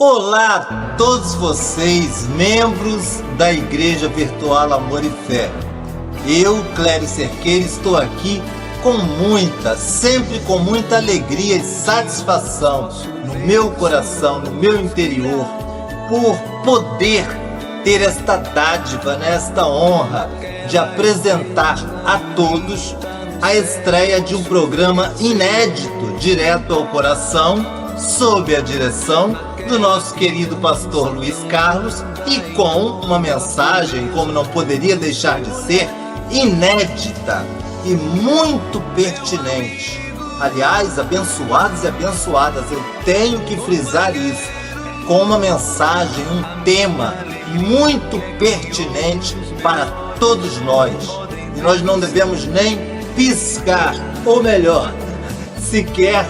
Olá a todos vocês, membros da Igreja Virtual Amor e Fé. Eu, Clério Cerqueira, estou aqui sempre com muita alegria e satisfação no meu coração, no meu interior, por poder ter esta dádiva, esta honra de apresentar a todos a estreia de um programa inédito, direto ao coração, sob a direção do nosso querido pastor Luiz Carlos e com uma mensagem, como não poderia deixar de ser, inédita e muito pertinente. Aliás, abençoados e abençoadas, eu tenho que frisar isso, com uma mensagem, um tema muito pertinente para todos nós. E nós não devemos nem piscar, ou melhor, sequer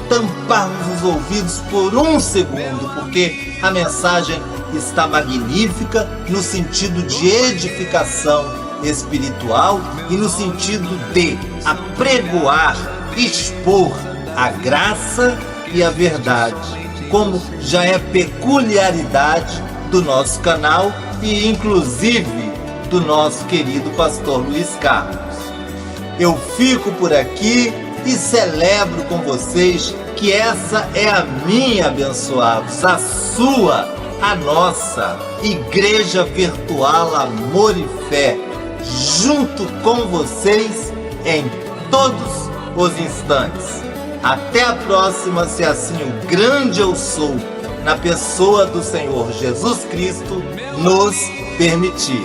tamparmos os ouvidos por um segundo, porque a mensagem está magnífica no sentido de edificação espiritual e no sentido de apregoar, expor a graça e a verdade, como já é peculiaridade do nosso canal e inclusive do nosso querido pastor Luiz Carlos. Eu fico por aqui e celebro com vocês que essa é a minha, abençoados, a sua, a nossa Igreja Virtual Amor e Fé, junto com vocês em todos os instantes. Até a próxima, se assim o grande eu sou, na pessoa do Senhor Jesus Cristo, nos permitir.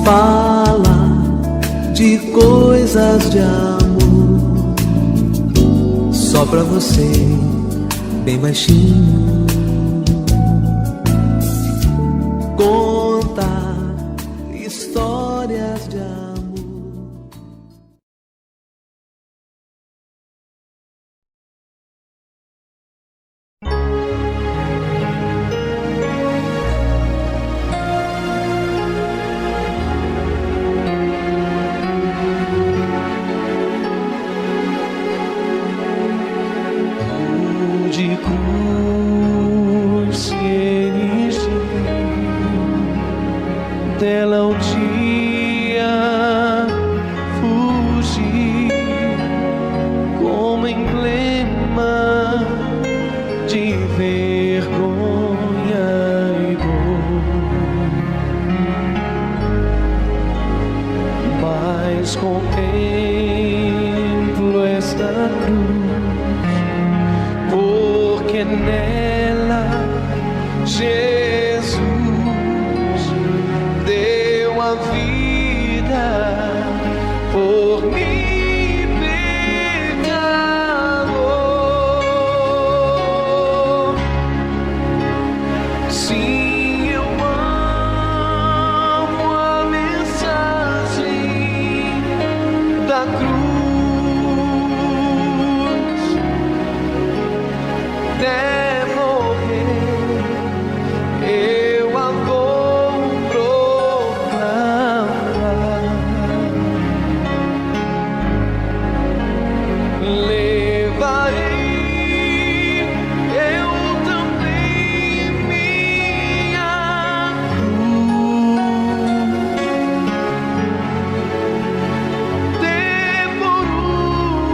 Fala de coisas de amor, só pra você, bem baixinho. Conta histórias de amor. De cruz se erigiu, dela um dia fugiu, como emblema de vergonha e dor. Mas contemplo esta cruz, porque nela Jesus deu a vida por mim, pecador. Sim, eu amo a mensagem da cruz. Até morrer, eu a vou proclamar. Levarei eu também minha cruz, dê por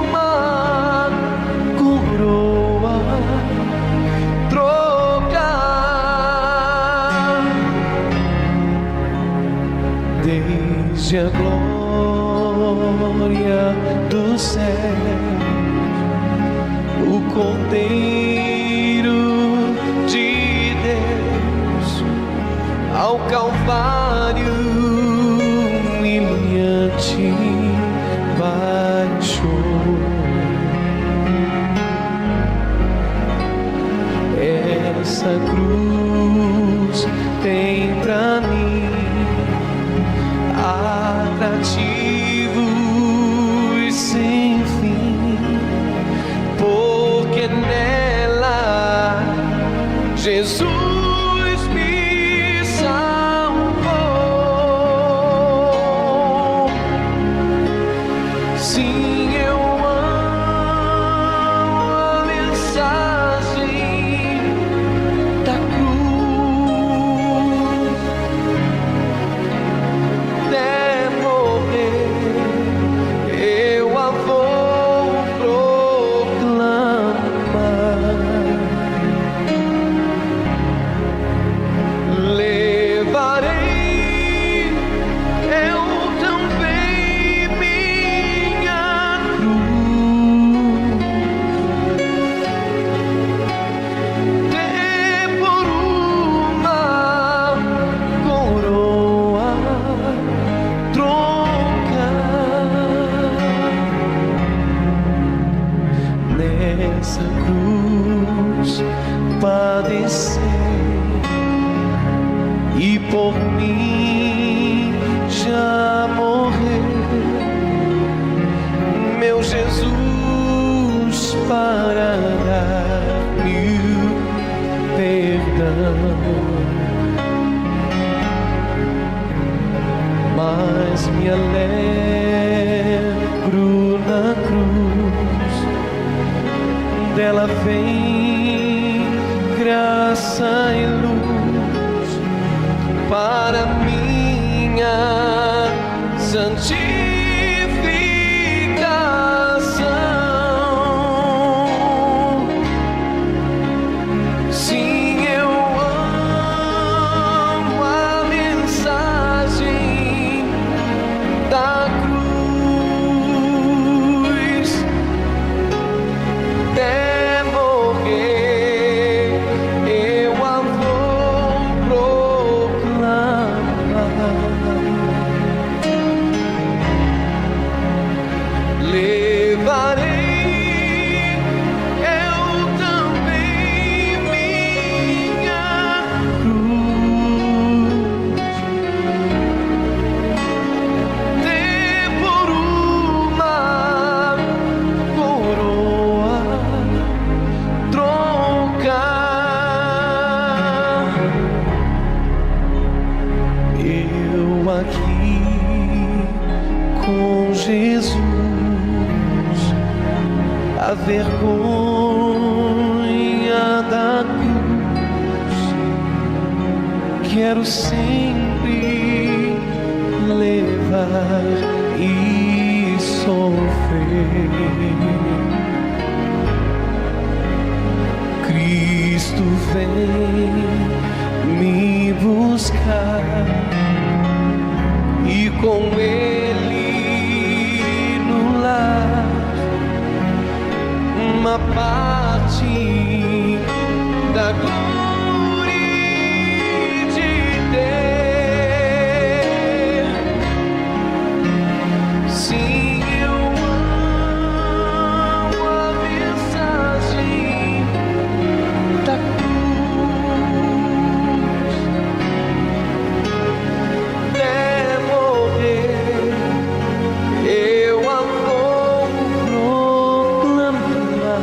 uma coroa trocar, desde a glória do céu, o Cordeiro de Deus ao Calvário humilhante baixou. Essa cruz tem pra mim atrativos sem fim, porque nela Jesus me por mim já morreu, meu Jesus, para dar-me o perdão. Mas me alegro na cruz, dela vem graça e luz para minha santificação. Sim, eu amo a mensagem da cruz, até morrer eu a vou proclamar. Levarei eu também minha cruz, ter por uma coroa trocar. Eu aqui com Jesus, a vergonha da cruz, quero sempre levar e sofrer. Cristo vem me buscar e com Ele no lar uma parte da glória de ter. Sim, eu amo a mensagem da cruz, até morrer eu a vou proclamar.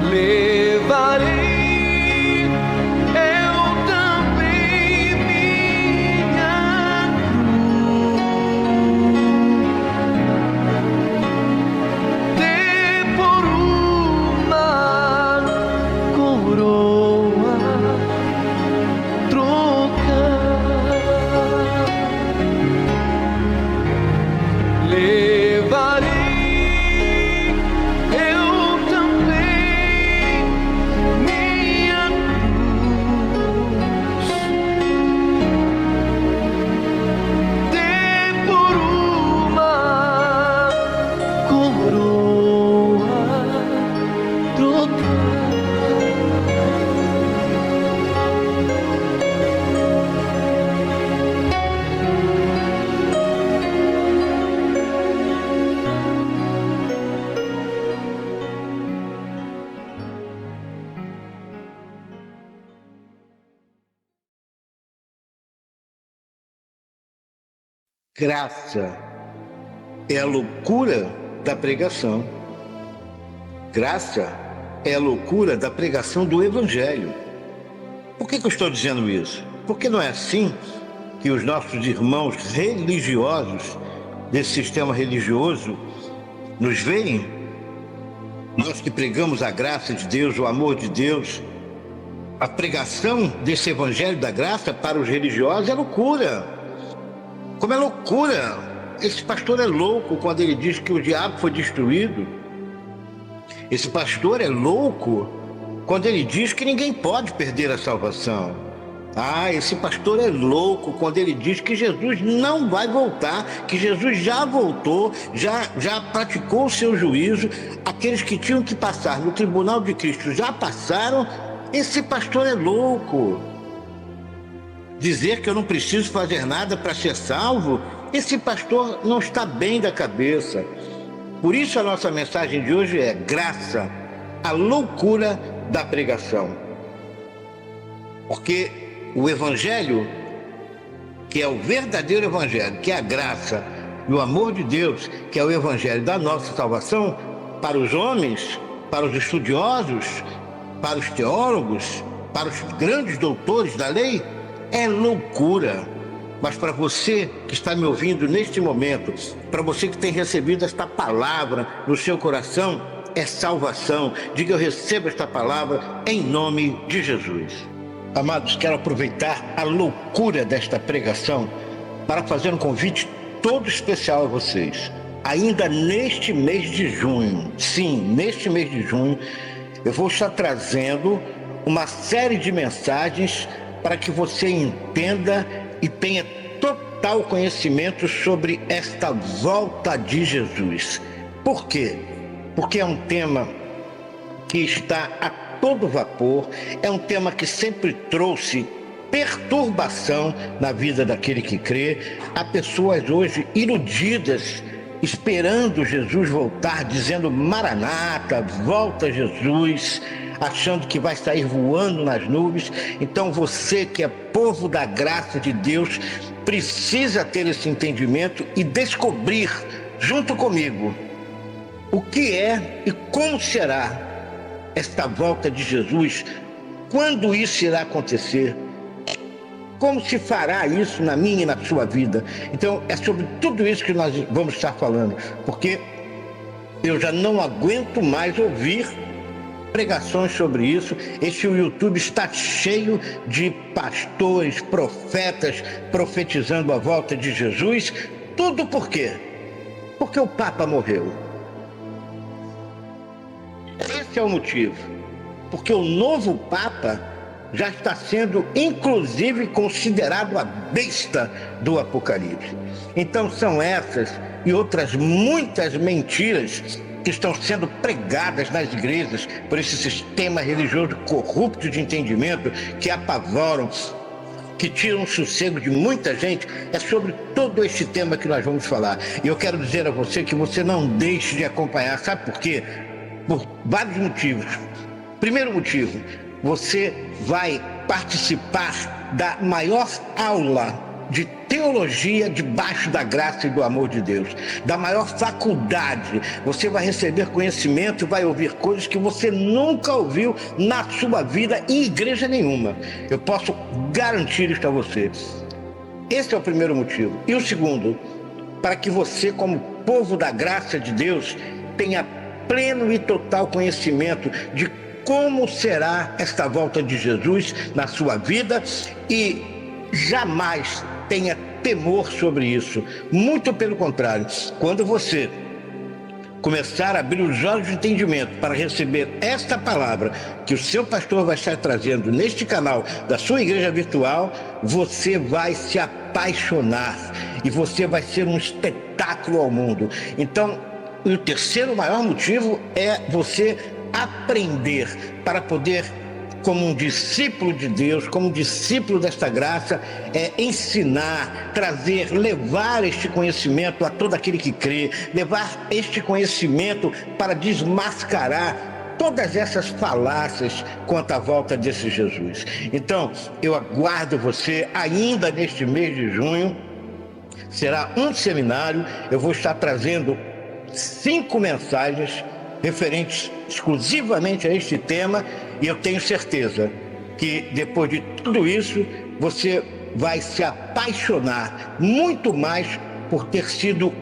Levarei eu também minha cruz, ter por uma coroa trocar. Levarei eu também minha cruz, ter por uma coroa trocar. Graça é a loucura da pregação. Graça é a loucura da pregação do Evangelho. Por que eu estou dizendo isso? Porque não é assim que os nossos irmãos religiosos desse sistema religioso nos veem? Nós que pregamos a graça de Deus, o amor de Deus, a pregação desse Evangelho da graça para os religiosos é loucura. Como é loucura! Esse pastor é louco quando ele diz que o diabo foi destruído. Esse pastor é louco quando ele diz que ninguém pode perder a salvação. Esse pastor é louco quando ele diz que Jesus não vai voltar, que Jesus já voltou, já praticou o seu juízo. Aqueles que tinham que passar no tribunal de Cristo já passaram. Esse pastor é louco. Dizer que eu não preciso fazer nada para ser salvo, esse pastor não está bem da cabeça. Por isso a nossa mensagem de hoje é graça, a loucura da pregação. Porque o Evangelho, que é o verdadeiro Evangelho, que é a graça e o amor de Deus, que é o Evangelho da nossa salvação, para os homens, para os estudiosos, para os teólogos, para os grandes doutores da lei, é loucura. Mas para você que está me ouvindo neste momento, para você que tem recebido esta palavra no seu coração, é salvação. Diga: eu recebo esta palavra em nome de Jesus. Amados, quero aproveitar a loucura desta pregação para fazer um convite todo especial a vocês. Ainda neste mês de junho, sim, neste mês de junho, eu vou estar trazendo uma série de mensagens para que você entenda e tenha total conhecimento sobre esta volta de Jesus. Por quê? Porque é um tema que está a todo vapor, é um tema que sempre trouxe perturbação na vida daquele que crê. Há pessoas hoje iludidas, esperando Jesus voltar, dizendo: Maranata, volta Jesus, achando que vai sair voando nas nuvens. Então você que é povo da graça de Deus precisa ter esse entendimento e descobrir junto comigo o que é e como será esta volta de Jesus, quando isso irá acontecer, como se fará isso na minha e na sua vida. Então é sobre tudo isso que nós vamos estar falando, porque eu já não aguento mais ouvir pregações sobre isso. Este YouTube está cheio de pastores, profetas profetizando a volta de Jesus. Tudo por quê? Porque o Papa morreu. Esse é o motivo. Porque o novo Papa já está sendo inclusive considerado a besta do Apocalipse. Então são essas e outras muitas mentiras que estão sendo pregadas nas igrejas por esse sistema religioso corrupto de entendimento, que apavoram, que tiram o sossego de muita gente. É sobre todo este tema que nós vamos falar. E eu quero dizer a você que você não deixe de acompanhar. Sabe por quê? Por vários motivos. Primeiro motivo, você vai participar da maior aula de teologia debaixo da graça e do amor de Deus, da maior faculdade. Você vai receber conhecimento e vai ouvir coisas que você nunca ouviu na sua vida em igreja nenhuma. Eu posso garantir isso a você. Esse é o primeiro motivo. E o segundo, para que você, como povo da graça de Deus, tenha pleno e total conhecimento de como será esta volta de Jesus na sua vida e jamais tenha temor sobre isso. Muito pelo contrário, quando você começar a abrir os olhos de entendimento para receber esta palavra que o seu pastor vai estar trazendo neste canal da sua igreja virtual, você vai se apaixonar e você vai ser um espetáculo ao mundo. Então, o terceiro maior motivo é você aprender para poder, como um discípulo de Deus, como um discípulo desta graça, ensinar, trazer, levar este conhecimento a todo aquele que crê, levar este conhecimento para desmascarar todas essas falácias quanto à volta desse Jesus. Então, eu aguardo você ainda neste mês de junho. Será um seminário, eu vou estar trazendo 5 mensagens referentes exclusivamente a este tema, e eu tenho certeza que depois de tudo isso você vai se apaixonar muito mais por ter sido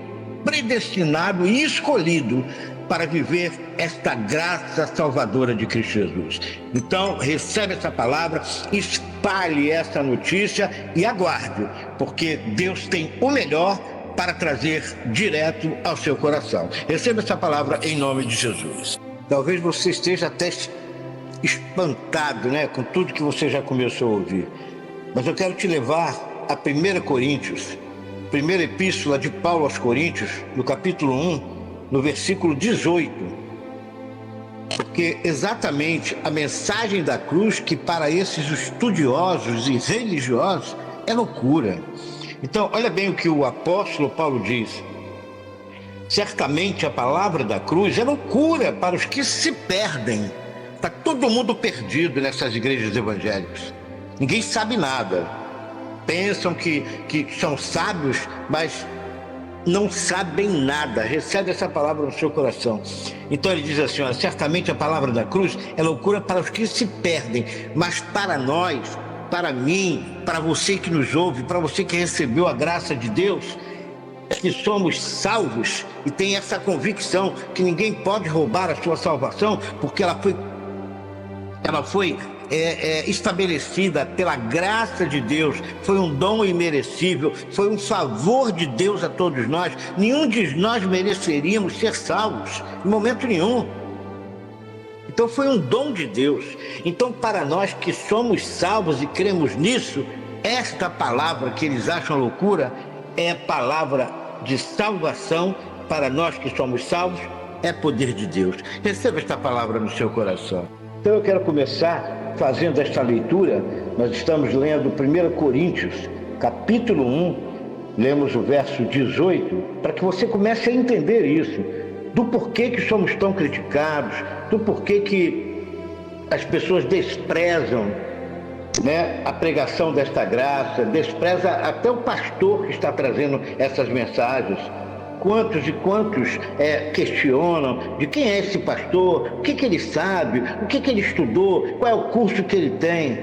predestinado e escolhido para viver esta graça salvadora de Cristo Jesus. Então, recebe essa palavra, espalhe essa notícia e aguarde, porque Deus tem o melhor para trazer direto ao seu coração. Receba essa palavra em nome de Jesus. Talvez você esteja até espantado, com tudo que você já começou a ouvir. Mas eu quero te levar a 1 Coríntios, primeira epístola de Paulo aos Coríntios, no capítulo 1, no versículo 18. Porque exatamente a mensagem da cruz, que para esses estudiosos e religiosos é loucura. Então, olha bem o que o apóstolo Paulo diz. Certamente a palavra da cruz é loucura para os que se perdem. Está todo mundo perdido nessas igrejas evangélicas. Ninguém sabe nada. Pensam que são sábios, mas não sabem nada. Recebe essa palavra no seu coração. Então ele diz assim, olha, certamente a palavra da cruz é loucura para os que se perdem, mas para nós, para mim, para você que nos ouve, para você que recebeu a graça de Deus, que somos salvos e tem essa convicção que ninguém pode roubar a sua salvação, porque ela foi estabelecida pela graça de Deus, foi um dom imerecível, foi um favor de Deus a todos nós. Nenhum de nós mereceríamos ser salvos, em momento nenhum. Então foi um dom de Deus. Então, para nós que somos salvos e cremos nisso, esta palavra que eles acham loucura é palavra de salvação. Para nós que somos salvos, é poder de Deus. Receba esta palavra no seu coração. Então eu quero começar fazendo esta leitura. Nós estamos lendo 1 Coríntios, capítulo 1, lemos o verso 18, para que você comece a entender isso, do porquê que somos tão criticados, do porquê que as pessoas desprezam, né, a pregação desta graça, despreza até o pastor que está trazendo essas mensagens. Quantos e quantos questionam de quem é esse pastor, o que ele sabe, o que ele estudou, qual é o curso que ele tem.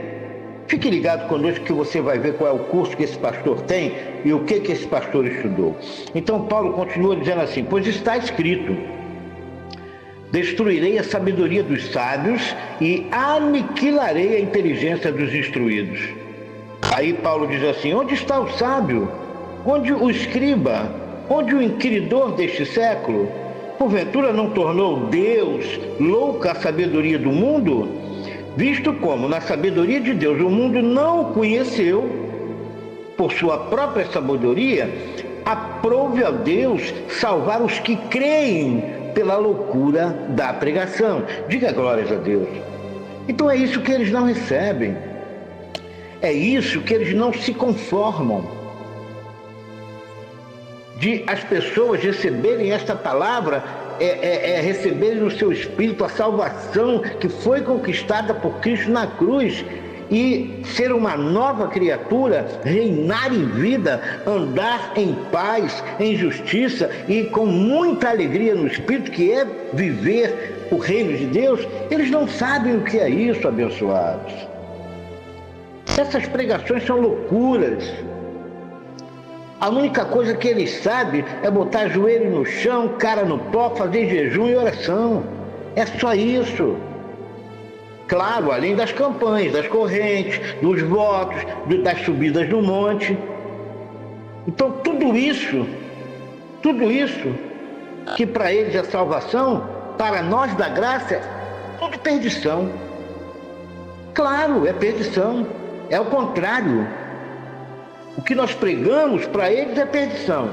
Fique ligado conosco que você vai ver qual é o curso que esse pastor tem e o que esse pastor estudou. Então Paulo continua dizendo assim, pois está escrito, destruirei a sabedoria dos sábios e aniquilarei a inteligência dos instruídos. Aí Paulo diz assim, onde está o sábio? Onde o escriba? Onde o inquiridor deste século? Porventura não tornou Deus louca a sabedoria do mundo? Visto como na sabedoria de Deus o mundo não o conheceu, por sua própria sabedoria, aprove a Deus salvar os que creem pela loucura da pregação. Diga glórias a Deus. Então é isso que eles não recebem. É isso que eles não se conformam. De as pessoas receberem esta palavra, receberem no seu espírito a salvação que foi conquistada por Cristo na cruz e ser uma nova criatura, reinar em vida, andar em paz, em justiça e com muita alegria no espírito, que é viver o reino de Deus. Eles não sabem o que é isso, abençoados. Essas pregações são loucuras. A única coisa que eles sabem é botar joelho no chão, cara no pó, fazer jejum e oração. É só isso. Claro, além das campanhas, das correntes, dos votos, das subidas no monte. Então tudo isso que para eles é salvação, para nós da graça, é tudo perdição. Claro, é perdição. É o contrário. O que nós pregamos para eles é perdição.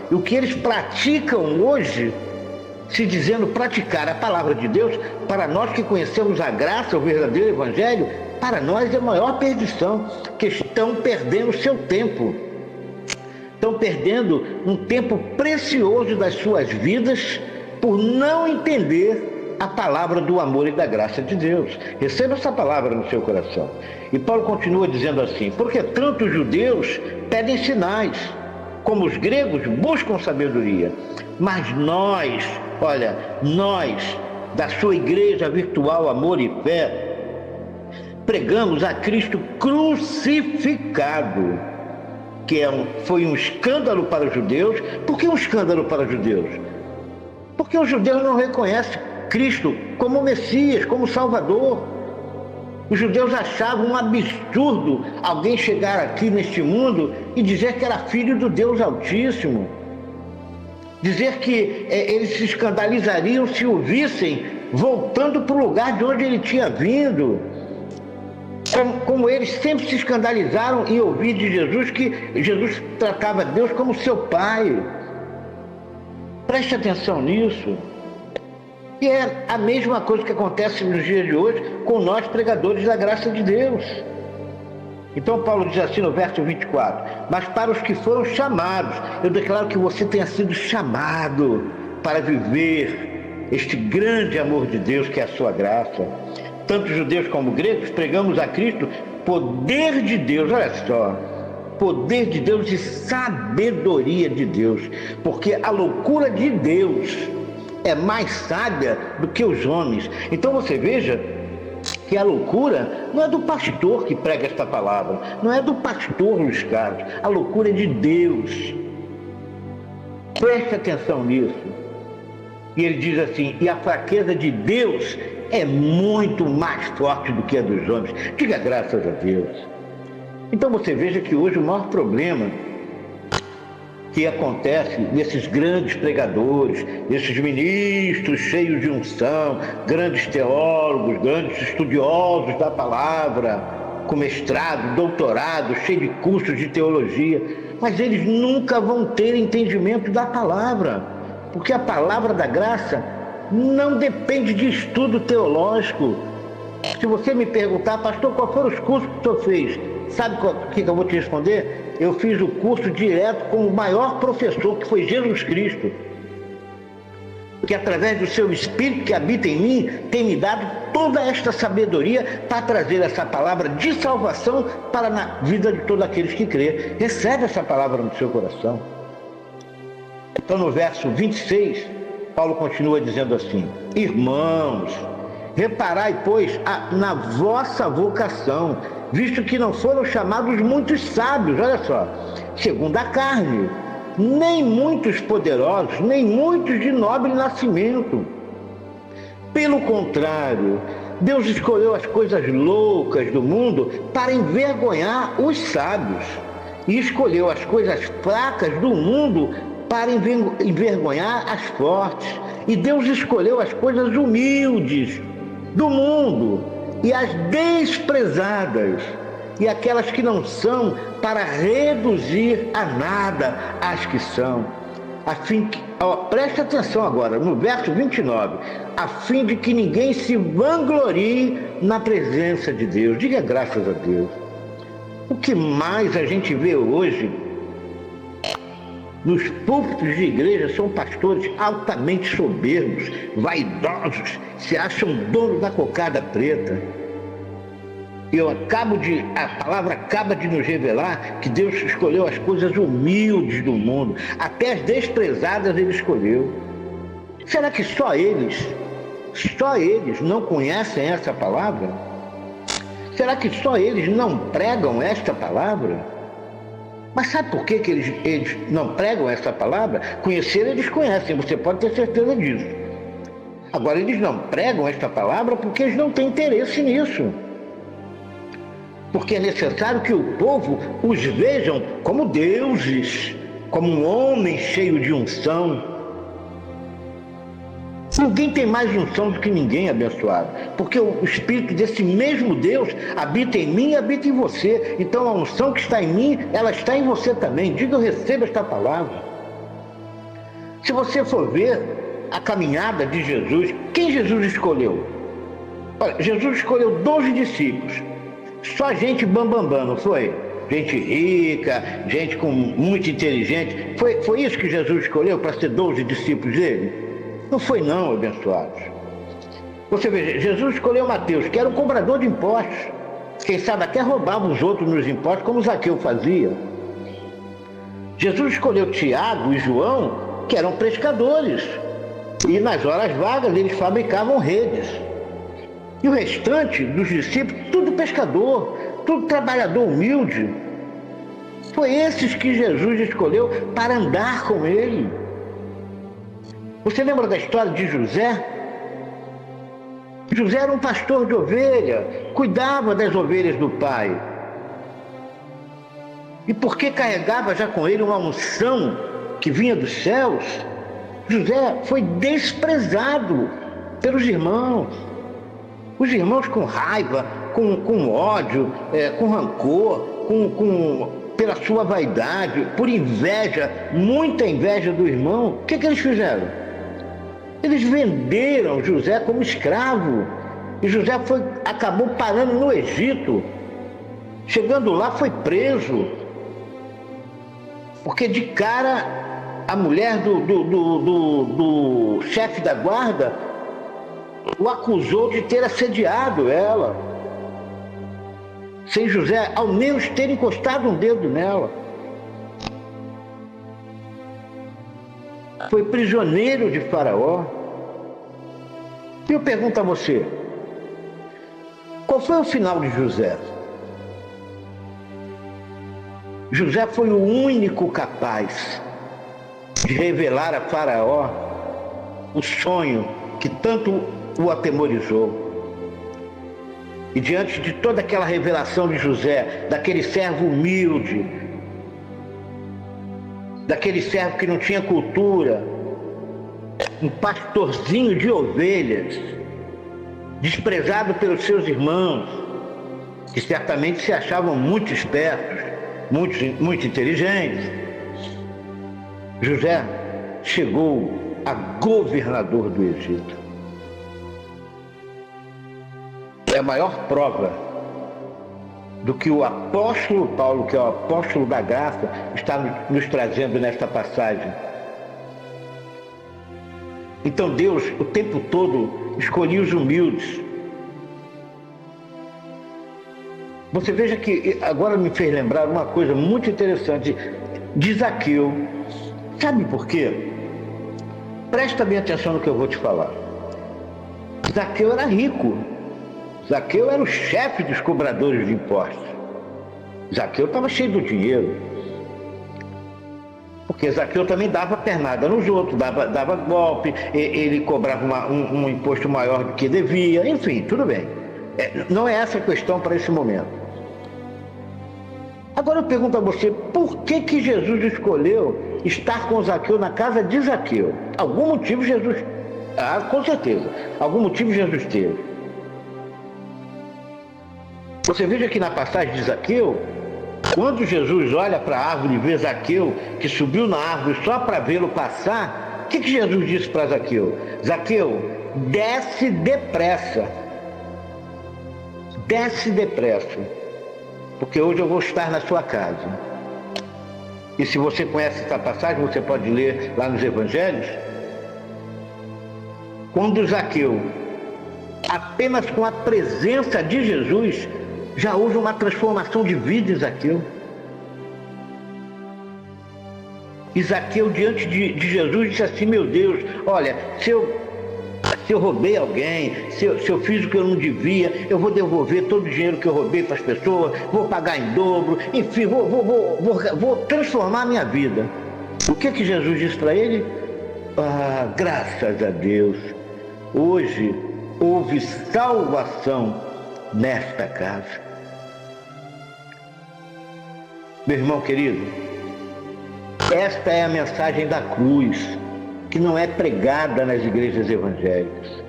E o que eles praticam hoje, se dizendo praticar a palavra de Deus, para nós que conhecemos a graça, o verdadeiro evangelho, para nós é a maior perdição, que estão perdendo o seu tempo. Estão perdendo um tempo precioso das suas vidas por não entender a palavra do amor e da graça de Deus. Receba essa palavra no seu coração. E Paulo continua dizendo assim, porque tanto os judeus pedem sinais, como os gregos buscam sabedoria. Mas nós, da sua igreja virtual Amor e Fé, pregamos a Cristo crucificado, que foi um escândalo para os judeus. Por que um escândalo para os judeus? Porque os judeus não reconhecem Cristo como Messias, como Salvador. Os judeus achavam um absurdo alguém chegar aqui neste mundo e dizer que era filho do Deus Altíssimo. Dizer que eles se escandalizariam se o vissem voltando para o lugar de onde ele tinha vindo. Como eles sempre se escandalizaram em ouvir de Jesus que Jesus tratava Deus como seu pai. Preste atenção nisso. E é a mesma coisa que acontece nos dias de hoje com nós pregadores da graça de Deus. Então Paulo diz assim no verso 24, mas para os que foram chamados, eu declaro que você tenha sido chamado para viver este grande amor de Deus que é a sua graça. tanto judeus como gregos, pregamos a Cristo, poder de Deus, olha só, poder de Deus e sabedoria de Deus, porque a loucura de Deus é mais sábia do que os homens. Então você veja que a loucura não é do pastor que prega esta palavra, não é do pastor Luiz Carlos, a loucura é de Deus. Preste atenção nisso. E ele diz assim, e a fraqueza de Deus é muito mais forte do que a dos homens. Diga graças a Deus. Então você veja que hoje o maior problema que acontece nesses grandes pregadores, esses ministros cheios de unção, grandes teólogos, grandes estudiosos da palavra, com mestrado, doutorado, cheio de cursos de teologia, mas eles nunca vão ter entendimento da palavra, porque a palavra da graça não depende de estudo teológico. Se você me perguntar, pastor, qual foram os cursos que o senhor fez? Sabe o que eu vou te responder? Eu fiz o curso direto com o maior professor, que foi Jesus Cristo, que através do seu Espírito que habita em mim, tem me dado toda esta sabedoria para trazer essa palavra de salvação para a vida de todos aqueles que crêem. Recebe essa palavra no seu coração. Então no verso 26, Paulo continua dizendo assim, irmãos, reparai, pois, na vossa vocação, visto que não foram chamados muitos sábios, olha só, segundo a carne, nem muitos poderosos, nem muitos de nobre nascimento. Pelo contrário, Deus escolheu as coisas loucas do mundo para envergonhar os sábios, e escolheu as coisas fracas do mundo para envergonhar as fortes. E Deus escolheu as coisas humildes do mundo e as desprezadas e aquelas que não são, para reduzir a nada as que são, a fim que, preste atenção agora, no verso 29, a fim de que ninguém se vanglorie na presença de Deus. Diga graças a Deus. O que mais a gente vê hoje nos púlpitos de igreja são pastores altamente soberbos, vaidosos, se acham donos da cocada preta. A palavra acaba de nos revelar que Deus escolheu as coisas humildes do mundo, até as desprezadas Ele escolheu. Será que só eles não conhecem essa palavra? Será que só eles não pregam esta palavra? Mas sabe por que eles não pregam essa palavra? Conhecer eles conhecem, você pode ter certeza disso. Agora, eles não pregam esta palavra porque eles não têm interesse nisso. Porque é necessário que o povo os vejam como deuses, como um homem cheio de unção. Ninguém tem mais unção do que ninguém, abençoado, porque o Espírito desse mesmo Deus habita em mim e habita em você. Então a unção que está em mim, ela está em você também. Diga, eu recebo esta palavra. Se você for ver a caminhada de Jesus, quem Jesus escolheu? Olha, Jesus escolheu 12 discípulos. Só gente bambambam, não foi? Gente rica, gente muito inteligente. Foi isso que Jesus escolheu para ser 12 discípulos dele? Não foi não, abençoados. Você vê, Jesus escolheu Mateus, que era um cobrador de impostos. Quem sabe até roubava os outros nos impostos, como Zaqueu fazia. Jesus escolheu Tiago e João, que eram pescadores. E nas horas vagas eles fabricavam redes. E o restante dos discípulos, tudo pescador, tudo trabalhador humilde. Foi esses que Jesus escolheu para andar com ele. Você lembra da história de José? José era um pastor de ovelha, cuidava das ovelhas do pai. E porque carregava já com ele uma unção que vinha dos céus, José foi desprezado pelos irmãos. Os irmãos com raiva, com ódio, com rancor, pela sua vaidade, por inveja, muita inveja do irmão, o que eles fizeram? Eles venderam José como escravo. E José acabou parando no Egito. Chegando lá, foi preso. Porque de cara, a mulher do chefe da guarda o acusou de ter assediado ela, sem José ao menos ter encostado um dedo nela. Foi prisioneiro de Faraó. E eu pergunto a você, qual foi o final de José? José foi o único capaz de revelar a Faraó o sonho que tanto o atemorizou. E diante de toda aquela revelação de José, daquele servo humilde, daquele servo que não tinha cultura, um pastorzinho de ovelhas, desprezado pelos seus irmãos, que certamente se achavam muito espertos, muito inteligentes, José chegou a governador do Egito. É a maior prova do que o apóstolo Paulo, que é o apóstolo da graça, está nos trazendo nesta passagem. Então Deus, o tempo todo, escolhia os humildes. Você veja que agora me fez lembrar uma coisa muito interessante de Zaqueu. Sabe por quê? Presta bem atenção no que eu vou te falar. Zaqueu era rico. Zaqueu era o chefe dos cobradores de impostos. Zaqueu estava cheio do dinheiro. Porque Zaqueu também dava pernada nos outros, dava golpe, ele cobrava um imposto maior do que devia, enfim, tudo bem. Não é essa a questão para esse momento. Agora eu pergunto a você, por que Jesus escolheu estar com Zaqueu na casa de Zaqueu? Algum motivo Jesus... com certeza, algum motivo Jesus teve. Você veja que na passagem de Zaqueu, quando Jesus olha para a árvore e vê Zaqueu, que subiu na árvore só para vê-lo passar, o que Jesus disse para Zaqueu? Zaqueu, desce depressa. Desce depressa, porque hoje eu vou estar na sua casa. E se você conhece essa passagem, você pode ler lá nos Evangelhos. Quando Zaqueu, apenas com a presença de Jesus, já houve uma transformação de vida em Zaqueu. E Zaqueu, diante de Jesus, disse assim, meu Deus, olha, se eu roubei alguém, se eu fiz o que eu não devia, eu vou devolver todo o dinheiro que eu roubei para as pessoas, vou pagar em dobro, enfim, vou transformar a minha vida. O que Jesus disse para ele? Graças a Deus, hoje houve salvação nesta casa. Meu irmão querido, esta é a mensagem da cruz, que não é pregada nas igrejas evangélicas.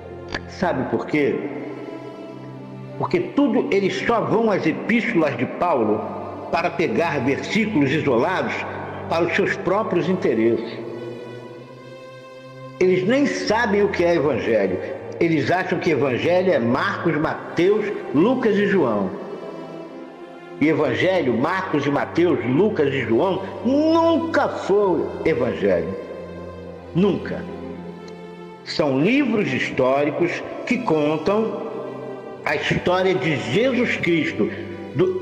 Sabe por quê? Porque eles só vão às epístolas de Paulo para pegar versículos isolados para os seus próprios interesses. Eles nem sabem o que é evangelho. Eles acham que evangelho é Marcos, Mateus, Lucas e João. E evangelho, Marcos e Mateus, Lucas e João, nunca foi evangelho. Nunca. São livros históricos que contam a história de Jesus Cristo,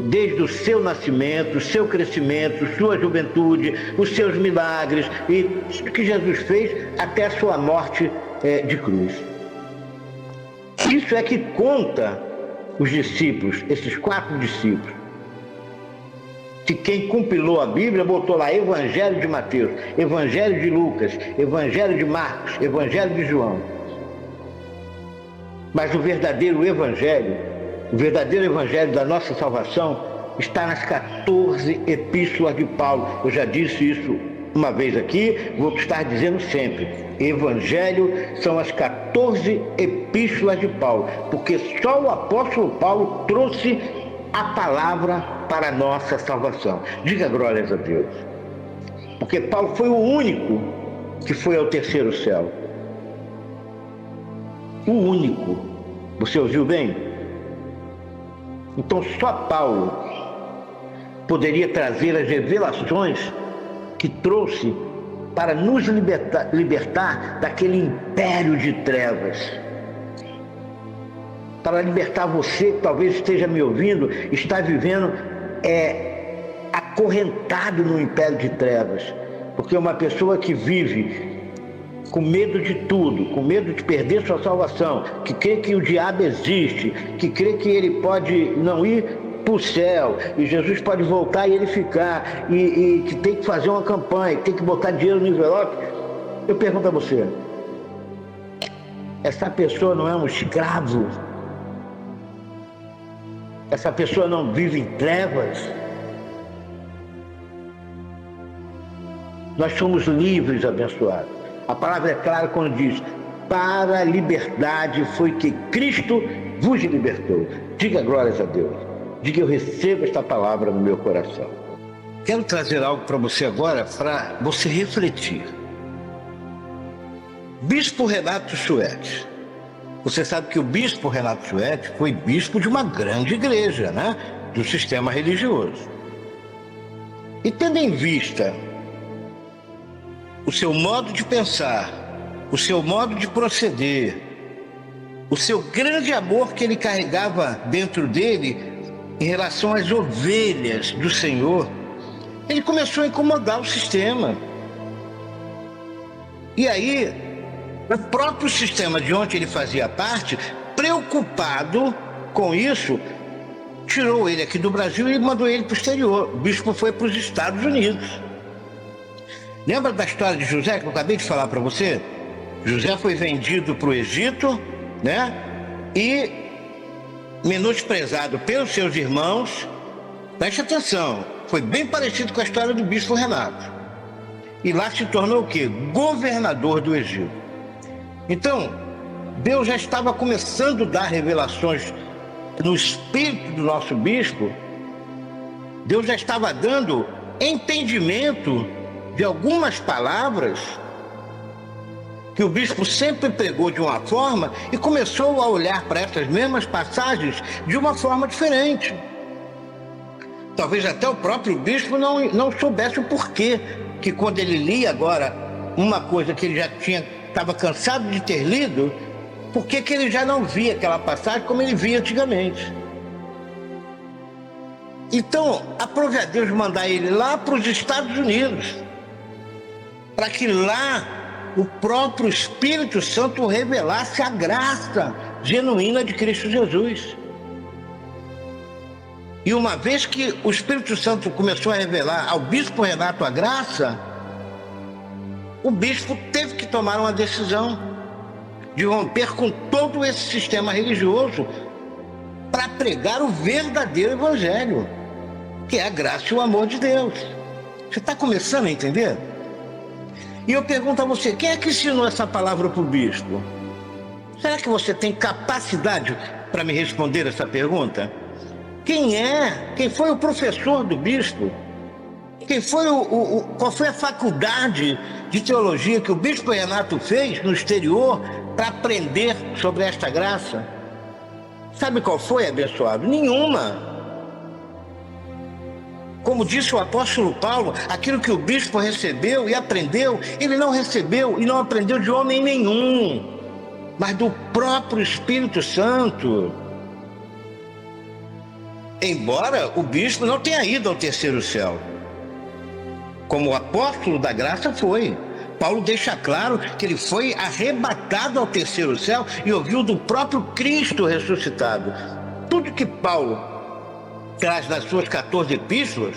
desde o seu nascimento, seu crescimento, sua juventude, os seus milagres e tudo que Jesus fez até a sua morte de cruz. Isso é que conta os discípulos, esses 4 discípulos. Que quem compilou a Bíblia botou lá Evangelho de Mateus, Evangelho de Lucas, Evangelho de Marcos, Evangelho de João. Mas o verdadeiro Evangelho da nossa salvação está nas 14 epístolas de Paulo. Eu já disse isso uma vez aqui, vou estar dizendo sempre. Evangelho são as 14 epístolas de Paulo, porque só o apóstolo Paulo trouxe a palavra para a nossa salvação. Diga glórias a Deus. Porque Paulo foi o único que foi ao terceiro céu. O único. Você ouviu bem? Então só Paulo poderia trazer as revelações que trouxe para nos libertar daquele império de trevas. para libertar você, que talvez esteja me ouvindo, está vivendo acorrentado no império de trevas. Porque uma pessoa que vive com medo de tudo, com medo de perder sua salvação, que crê que o diabo existe, que crê que ele pode não ir para o céu, e Jesus pode voltar e ele ficar, e que tem que fazer uma campanha, que tem que botar dinheiro no envelope. Eu pergunto a você, essa pessoa não é um escravo? Essa pessoa não vive em trevas? Nós somos livres, abençoados. A palavra é clara quando diz: para a liberdade foi que Cristo vos libertou. Diga glórias a Deus. Diga: eu recebo esta palavra no meu coração. Quero trazer algo para você agora, para você refletir. Bispo Renato Chuete. Você sabe que o bispo Renato Chuete foi bispo de uma grande igreja, né? Do sistema religioso. E tendo em vista o seu modo de pensar, o seu modo de proceder, o seu grande amor que ele carregava dentro dele em relação às ovelhas do Senhor, ele começou a incomodar o sistema. E aí, o próprio sistema de onde ele fazia parte, preocupado com isso, tirou ele aqui do Brasil e mandou ele para o exterior. O bispo foi para os Estados Unidos. Lembra da história de José que eu acabei de falar para você? José foi vendido para o Egito, né? E menosprezado pelos seus irmãos. Preste atenção, foi bem parecido com a história do bispo Renato. E lá se tornou o quê? Governador do Egito. Então, Deus já estava começando a dar revelações no espírito do nosso bispo. Deus já estava dando entendimento de algumas palavras que o bispo sempre pregou de uma forma e começou a olhar para essas mesmas passagens de uma forma diferente. Talvez até o próprio bispo não soubesse o porquê, que quando ele lia agora uma coisa que ele já estava cansado de ter lido, por que ele já não via aquela passagem como ele via antigamente? Então, aprove a Deus mandar ele lá para os Estados Unidos, para que lá o próprio Espírito Santo revelasse a graça genuína de Cristo Jesus. E uma vez que o Espírito Santo começou a revelar ao bispo Renato a graça, o bispo teve que tomar uma decisão de romper com todo esse sistema religioso para pregar o verdadeiro evangelho, que é a graça e o amor de Deus. Você está começando a entender? E eu pergunto a você, quem é que ensinou essa palavra para o bispo? Será que você tem capacidade para me responder essa pergunta? Quem foi o professor do bispo? Qual foi a faculdade de teologia que o bispo Renato fez no exterior para aprender sobre esta graça? Sabe qual foi, abençoado? Nenhuma. Como disse o apóstolo Paulo, aquilo que o bispo recebeu e aprendeu, ele não recebeu e não aprendeu de homem nenhum, mas do próprio Espírito Santo. Embora o bispo não tenha ido ao terceiro céu, como o apóstolo da graça foi. Paulo deixa claro que ele foi arrebatado ao terceiro céu e ouviu do próprio Cristo ressuscitado. Tudo que Paulo traz nas suas 14 epístolas,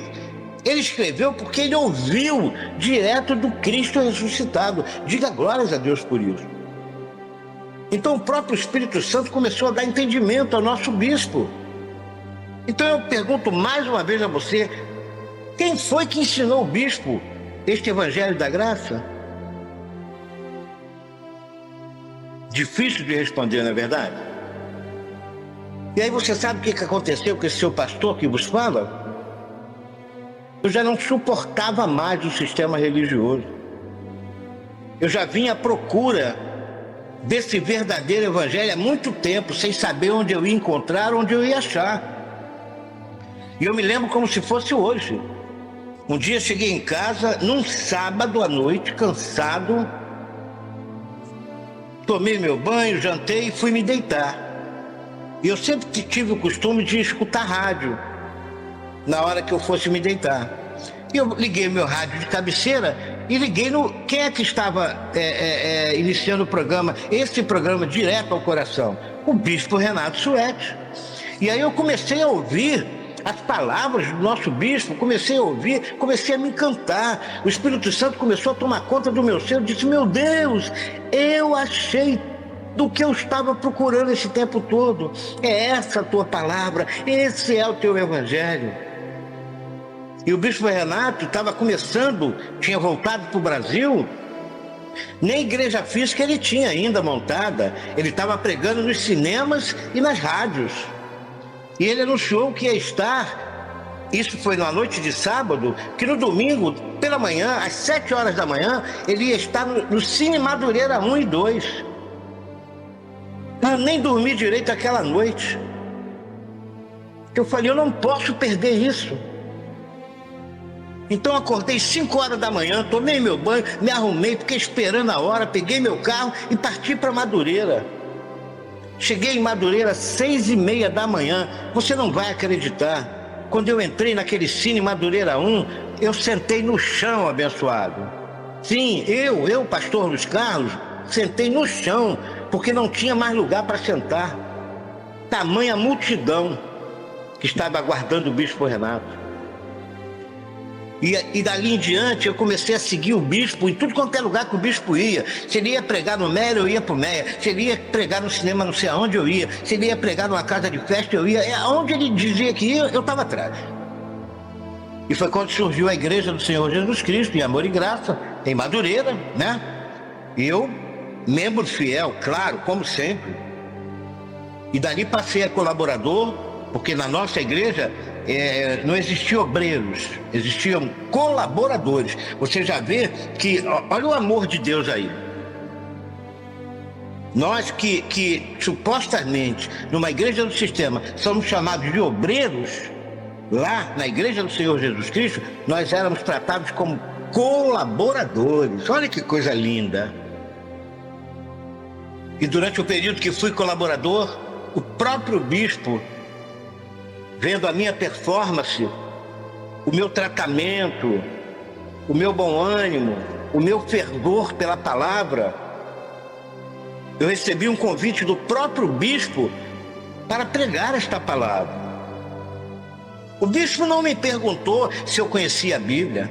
ele escreveu porque ele ouviu direto do Cristo ressuscitado. Diga glórias a Deus por isso. Então o próprio Espírito Santo começou a dar entendimento ao nosso bispo. Então eu pergunto mais uma vez a você, quem foi que ensinou o bispo este evangelho da graça? Difícil de responder, não é verdade? E aí você sabe o que aconteceu com esse seu pastor que vos fala? Eu já não suportava mais o sistema religioso. Eu já vinha à procura desse verdadeiro evangelho há muito tempo, sem saber onde eu ia encontrar, onde eu ia achar. E eu me lembro como se fosse hoje. Um dia cheguei em casa, num sábado à noite, cansado, tomei meu banho, jantei e fui me deitar. E eu sempre tive o costume de escutar rádio na hora que eu fosse me deitar. E eu liguei meu rádio de cabeceira e liguei no... Quem é que estava iniciando o programa? Esse programa direto ao coração. O bispo Renato Suete. E aí eu comecei a ouvir as palavras do nosso bispo, comecei a ouvir, comecei a me encantar. O Espírito Santo começou a tomar conta do meu ser. Eu disse, meu Deus, eu achei do que eu estava procurando esse tempo todo. É essa a tua palavra, esse é o teu evangelho. E o bispo Renato estava começando, tinha voltado para o Brasil, nem igreja física ele tinha ainda montada, ele estava pregando nos cinemas e nas rádios. E ele anunciou que ia estar, isso foi na noite de sábado, que no domingo, pela manhã, às 7 horas da manhã, ele ia estar no Cine Madureira 1 e 2. Eu nem dormi direito aquela noite. Eu falei, eu não posso perder isso. Então acordei 5 horas da manhã, tomei meu banho, me arrumei, fiquei esperando a hora, peguei meu carro e parti para Madureira. Cheguei em Madureira às 6h30 da manhã. Você não vai acreditar. Quando eu entrei naquele Cine Madureira 1, eu sentei no chão, abençoado. Sim, eu, pastor Luiz Carlos, sentei no chão, porque não tinha mais lugar para sentar. Tamanha multidão que estava aguardando o bispo Renato. E dali em diante eu comecei a seguir o bispo em tudo quanto é lugar que o bispo ia. Se ele ia pregar no Meia, eu ia pro Meia. Se ele ia pregar no cinema, não sei aonde, eu ia. Se ele ia pregar numa casa de festa, eu ia. Aonde ele dizia que ia, eu estava atrás. E foi quando surgiu a Igreja do Senhor Jesus Cristo, em Amor e Graça, em Madureira, né? E eu, membro fiel, claro, como sempre. E dali passei a colaborador, porque na nossa igreja não existiam obreiros, existiam colaboradores. Você já vê que, olha o amor de Deus aí. Nós que supostamente, numa igreja do sistema, somos chamados de obreiros, lá na Igreja do Senhor Jesus Cristo, nós éramos tratados como colaboradores. Olha que coisa linda. E durante o período que fui colaborador, o próprio bispo, vendo a minha performance, o meu tratamento, o meu bom ânimo, o meu fervor pela palavra, eu recebi um convite do próprio bispo para pregar esta palavra. O bispo não me perguntou se eu conhecia a Bíblia.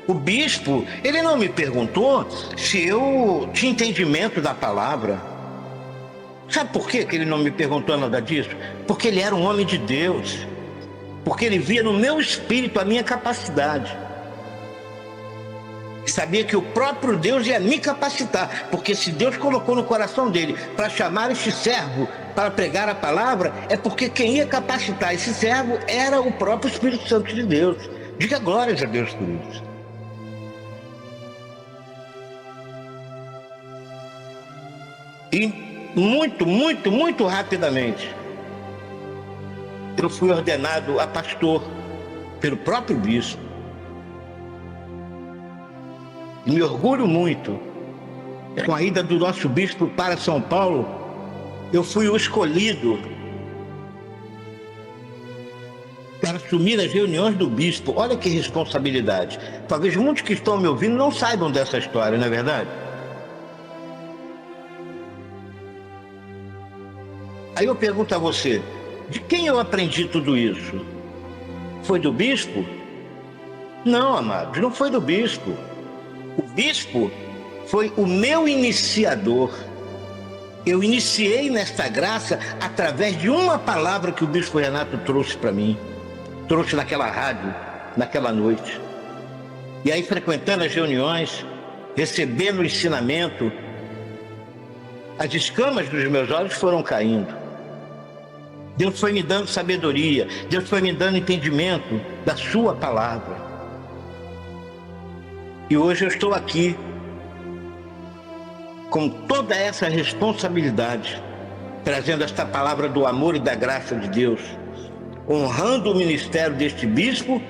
O bispo, ele não me perguntou se eu tinha entendimento da palavra. Sabe por que ele não me perguntou nada disso? Porque ele era um homem de Deus. Porque ele via no meu espírito a minha capacidade. E sabia que o próprio Deus ia me capacitar. Porque se Deus colocou no coração dele para chamar este servo para pregar a palavra, é porque quem ia capacitar esse servo era o próprio Espírito Santo de Deus. Diga glórias a Deus por isso. E muito rapidamente, eu fui ordenado a pastor pelo próprio bispo. E me orgulho muito, com a ida do nosso bispo para São Paulo, eu fui o escolhido para assumir as reuniões do bispo. Olha que responsabilidade. Talvez muitos que estão me ouvindo não saibam dessa história, não é verdade? Aí eu pergunto a você, de quem eu aprendi tudo isso? Foi do bispo? Não, amados, não foi do bispo. O bispo foi o meu iniciador. Eu iniciei nesta graça através de uma palavra que o bispo Renato trouxe para mim. Trouxe naquela rádio, naquela noite. E aí, frequentando as reuniões, recebendo o ensinamento, as escamas dos meus olhos foram caindo. Deus foi me dando sabedoria, Deus foi me dando entendimento da sua palavra. E hoje eu estou aqui com toda essa responsabilidade, trazendo esta palavra do amor e da graça de Deus, honrando o ministério deste bispo,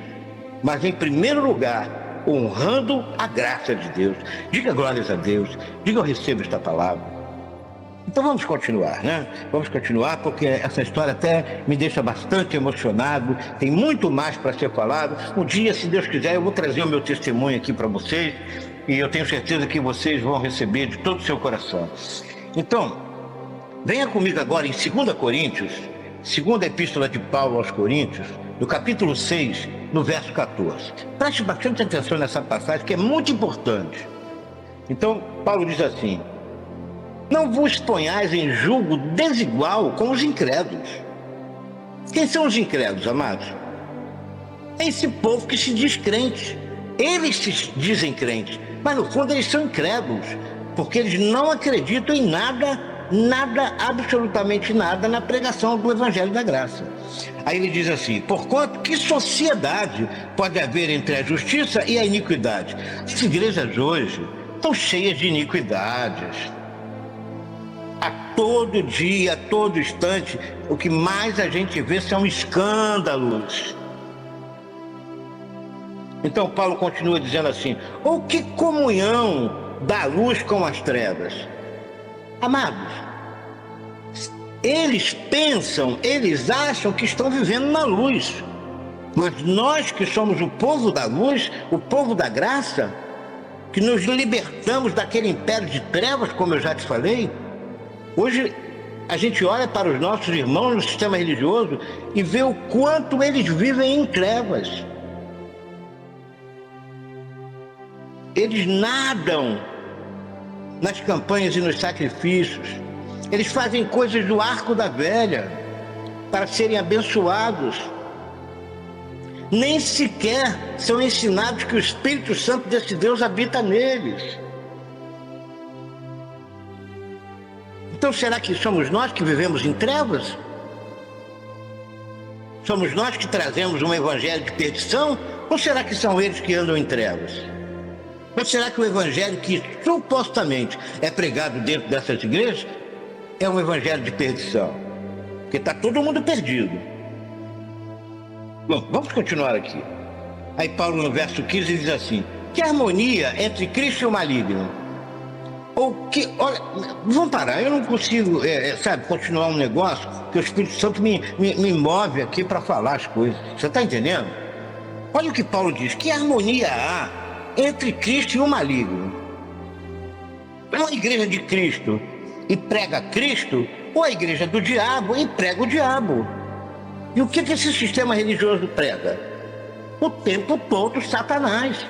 mas em primeiro lugar, honrando a graça de Deus. Diga glórias a Deus, diga eu recebo esta palavra. Então vamos continuar, né? Vamos continuar, porque essa história até me deixa bastante emocionado, tem muito mais para ser falado. Um dia, se Deus quiser, eu vou trazer o meu testemunho aqui para vocês, e eu tenho certeza que vocês vão receber de todo o seu coração. Então, venha comigo agora em 2 Coríntios, segunda epístola de Paulo aos Coríntios, no capítulo 6, no verso 14. Preste bastante atenção nessa passagem, que é muito importante. Então, Paulo diz assim: não vos ponhais em julgo desigual com os incrédulos. Quem são os incrédulos, amados? É esse povo que se diz crente. Eles se dizem crentes, mas no fundo eles são incrédulos, porque eles não acreditam em nada, absolutamente nada, na pregação do Evangelho da Graça. Aí ele diz assim: porquanto que sociedade pode haver entre a justiça e a iniquidade? As igrejas hoje estão cheias de iniquidades. A todo dia, a todo instante, o que mais a gente vê são escândalos. Então Paulo continua dizendo assim: ou que comunhão da luz com as trevas? Amados, eles pensam, eles acham que estão vivendo na luz, mas nós que somos o povo da luz, o povo da graça, que nos libertamos daquele império de trevas, como eu já te falei, hoje a gente olha para os nossos irmãos no sistema religioso e vê o quanto eles vivem em trevas. Eles nadam nas campanhas e nos sacrifícios. Eles fazem coisas do arco da velha para serem abençoados. Nem sequer são ensinados que o Espírito Santo desse Deus habita neles. Então será que somos nós que vivemos em trevas? Somos nós que trazemos um evangelho de perdição? Ou será que são eles que andam em trevas? Ou será que o evangelho que supostamente é pregado dentro dessas igrejas é um evangelho de perdição? Porque está todo mundo perdido. Bom, vamos continuar aqui. Aí Paulo no verso 15 diz assim: que harmonia entre Cristo e o maligno? Ou que, olha, vamos parar, eu não consigo, continuar um negócio que o Espírito Santo me move aqui para falar as coisas. Você está entendendo? Olha o que Paulo diz: que harmonia há entre Cristo e o maligno? É uma igreja de Cristo e prega Cristo, ou a igreja do diabo e prega o diabo? E o que esse sistema religioso prega? O tempo todo Satanás.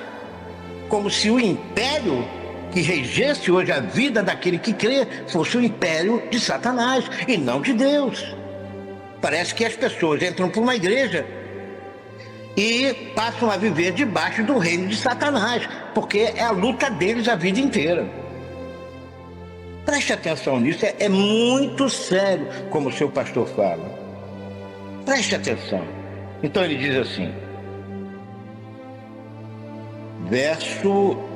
Como se o império que regesse hoje a vida daquele que crê fosse o império de Satanás e não de Deus. Parece que as pessoas entram por uma igreja e passam a viver debaixo do reino de Satanás, porque é a luta deles a vida inteira. Preste atenção nisso, é muito sério, como o seu pastor fala. Preste atenção. Então ele diz assim,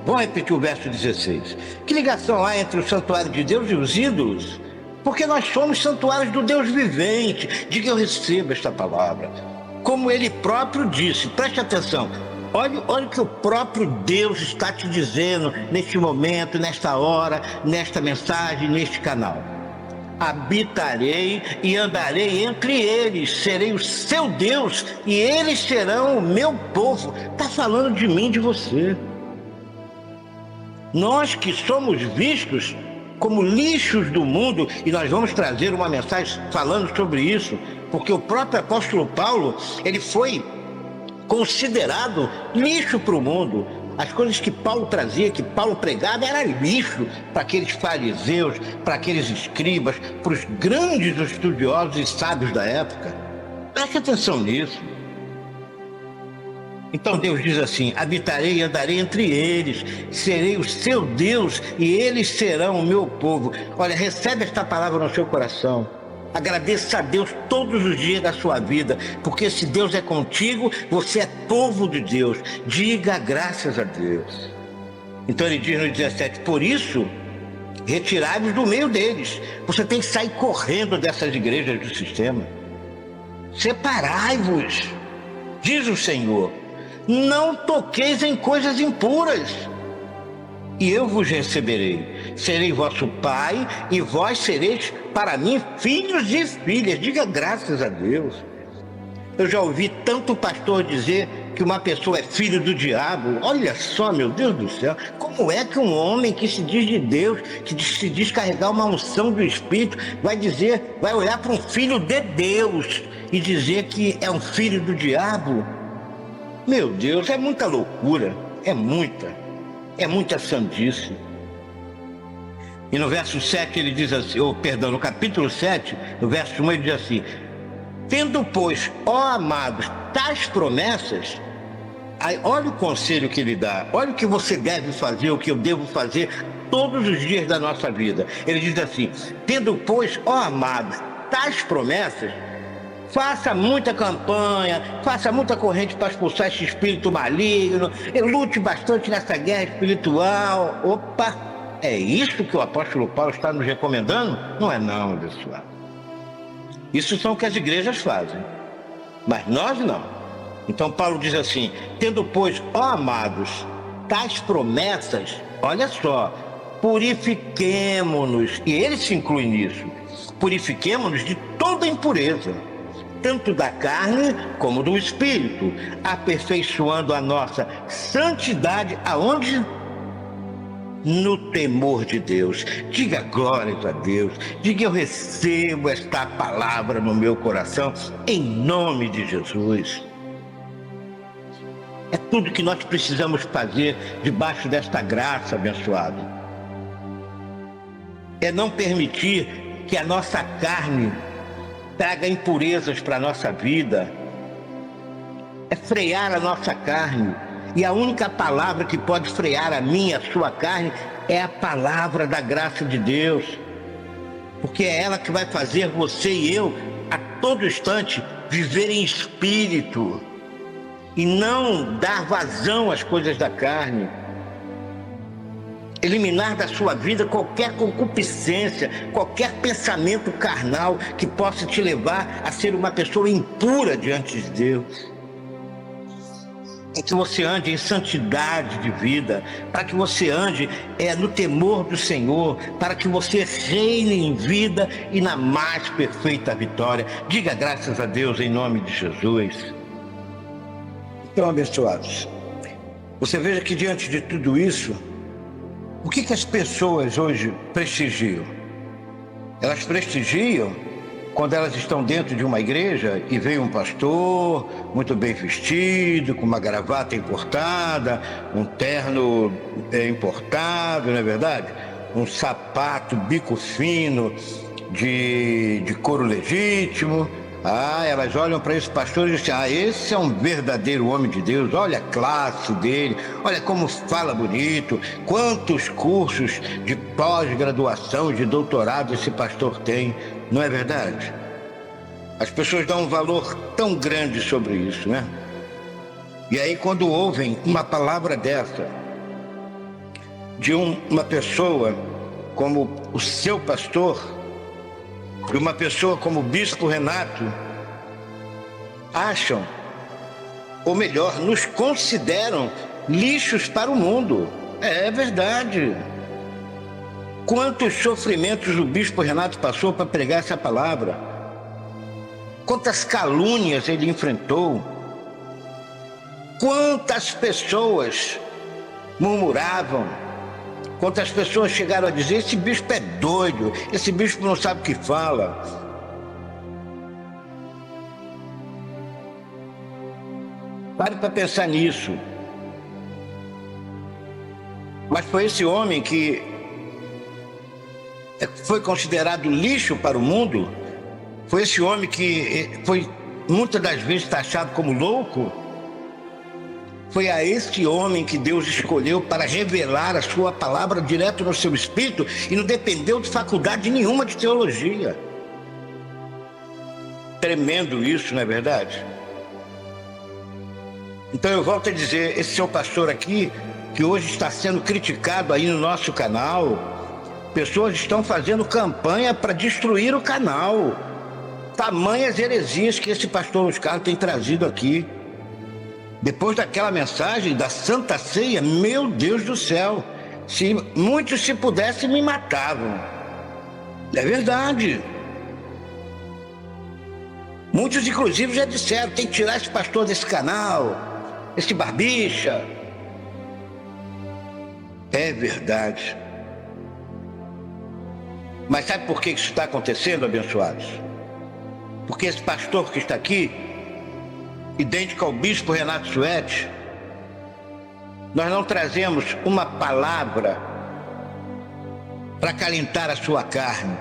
vamos repetir o verso 16. Que ligação há entre o santuário de Deus e os ídolos? Porque nós somos santuários do Deus vivente. Diga: eu recebo esta palavra. Como ele próprio disse, preste atenção. Olha o que o próprio Deus está te dizendo neste momento, nesta hora, nesta mensagem, neste canal. Habitarei e andarei entre eles, serei o seu Deus e eles serão o meu povo. Está falando de mim, de você. Nós que somos vistos como lixos do mundo, e nós vamos trazer uma mensagem falando sobre isso, porque o próprio apóstolo Paulo, ele foi considerado lixo para o mundo. As coisas que Paulo trazia, que Paulo pregava, era lixo para aqueles fariseus, para aqueles escribas, para os grandes estudiosos e sábios da época. Preste atenção nisso. Então Deus diz assim: habitarei e andarei entre eles, serei o seu Deus e eles serão o meu povo. Olha, recebe esta palavra no seu coração. Agradeça a Deus todos os dias da sua vida, porque se Deus é contigo, você é povo de Deus. Diga graças a Deus. Então ele diz no 17: por isso, retirai-vos do meio deles. Você tem que sair correndo dessas igrejas do sistema. Separai-vos, diz o Senhor. Não toqueis em coisas impuras, e eu vos receberei. serei vosso pai e vós sereis para mim filhos e filhas. Diga graças a Deus. Eu já ouvi tanto pastor dizer que uma pessoa é filho do diabo. Olha só, meu Deus do céu, como é que um homem que se diz de Deus, que se diz carregar uma unção do Espírito, vai olhar para um filho de Deus e dizer que é um filho do diabo? Meu Deus, é muita loucura, é muita sandice. E no verso 7 ele diz assim, no capítulo 7, no verso 1 ele diz assim: tendo, pois, ó amados, tais promessas, aí, olha o conselho que ele dá, olha o que você deve fazer, o que eu devo fazer todos os dias da nossa vida. Ele diz assim: tendo, pois, ó amados, tais promessas, faça muita campanha, faça muita corrente para expulsar esse espírito maligno, lute bastante nessa guerra espiritual. Opa, é isso que o apóstolo Paulo está nos recomendando? Não é não, pessoal. Isso são o que as igrejas fazem, mas nós não. Então Paulo diz assim: tendo, pois, ó amados, tais promessas, olha só, purifiquemo-nos, e ele se inclui nisso, purifiquemo-nos de toda impureza, tanto da carne como do espírito, aperfeiçoando a nossa santidade aonde? No temor de Deus. Diga glórias a Deus, diga: eu recebo esta palavra no meu coração, em nome de Jesus. É tudo que nós precisamos fazer debaixo desta graça abençoada. É não permitir que a nossa carne traga impurezas para a nossa vida. É frear a nossa carne. E a única palavra que pode frear a minha, a sua carne, é a palavra da graça de Deus. Porque é ela que vai fazer você e eu, a todo instante, viver em espírito. E não dar vazão às coisas da carne. Eliminar da sua vida qualquer concupiscência, qualquer pensamento carnal que possa te levar a ser uma pessoa impura diante de Deus. Para que você ande em santidade de vida, para que você ande no temor do Senhor, para que você reine em vida e na mais perfeita vitória. Diga graças a Deus em nome de Jesus. Então, abençoados, você veja que diante de tudo isso, o que as pessoas hoje prestigiam? Elas prestigiam quando elas estão dentro de uma igreja e vem um pastor muito bem vestido, com uma gravata importada, um terno importado, não é verdade? Um sapato bico fino de couro legítimo. Elas olham para esse pastor e dizem: esse é um verdadeiro homem de Deus, olha a classe dele, olha como fala bonito, quantos cursos de pós-graduação, de doutorado esse pastor tem, não é verdade? As pessoas dão um valor tão grande sobre isso, né? E aí, quando ouvem uma palavra dessa, de uma pessoa como o seu pastor, de uma pessoa como o Bispo Renato, acham, ou melhor, nos consideram lixos para o mundo. É verdade. Quantos sofrimentos o Bispo Renato passou para pregar essa palavra? Quantas calúnias ele enfrentou? Quantas pessoas murmuravam? Quantas pessoas chegaram a dizer: esse bispo é doido, esse bispo não sabe o que fala. Pare para pensar nisso. Mas foi esse homem que foi considerado lixo para o mundo, foi esse homem que foi muitas das vezes taxado como louco. Foi a este homem que Deus escolheu para revelar a sua palavra direto no seu espírito e não dependeu de faculdade nenhuma de teologia. Tremendo isso, não é verdade? Então eu volto a dizer, esse seu pastor aqui, que hoje está sendo criticado aí no nosso canal, pessoas estão fazendo campanha para destruir o canal. Tamanhas heresias que esse pastor Luiz Carlos tem trazido aqui. Depois daquela mensagem da Santa Ceia, meu Deus do céu, Se muitos se pudessem me matavam. É verdade. Muitos inclusive já disseram, tem que tirar esse pastor desse canal, esse barbicha. É verdade. Mas sabe por que isso está acontecendo, abençoados? Porque esse pastor que está aqui, idêntico ao bispo Renato Suede, nós não trazemos uma palavra para acalentar a sua carne.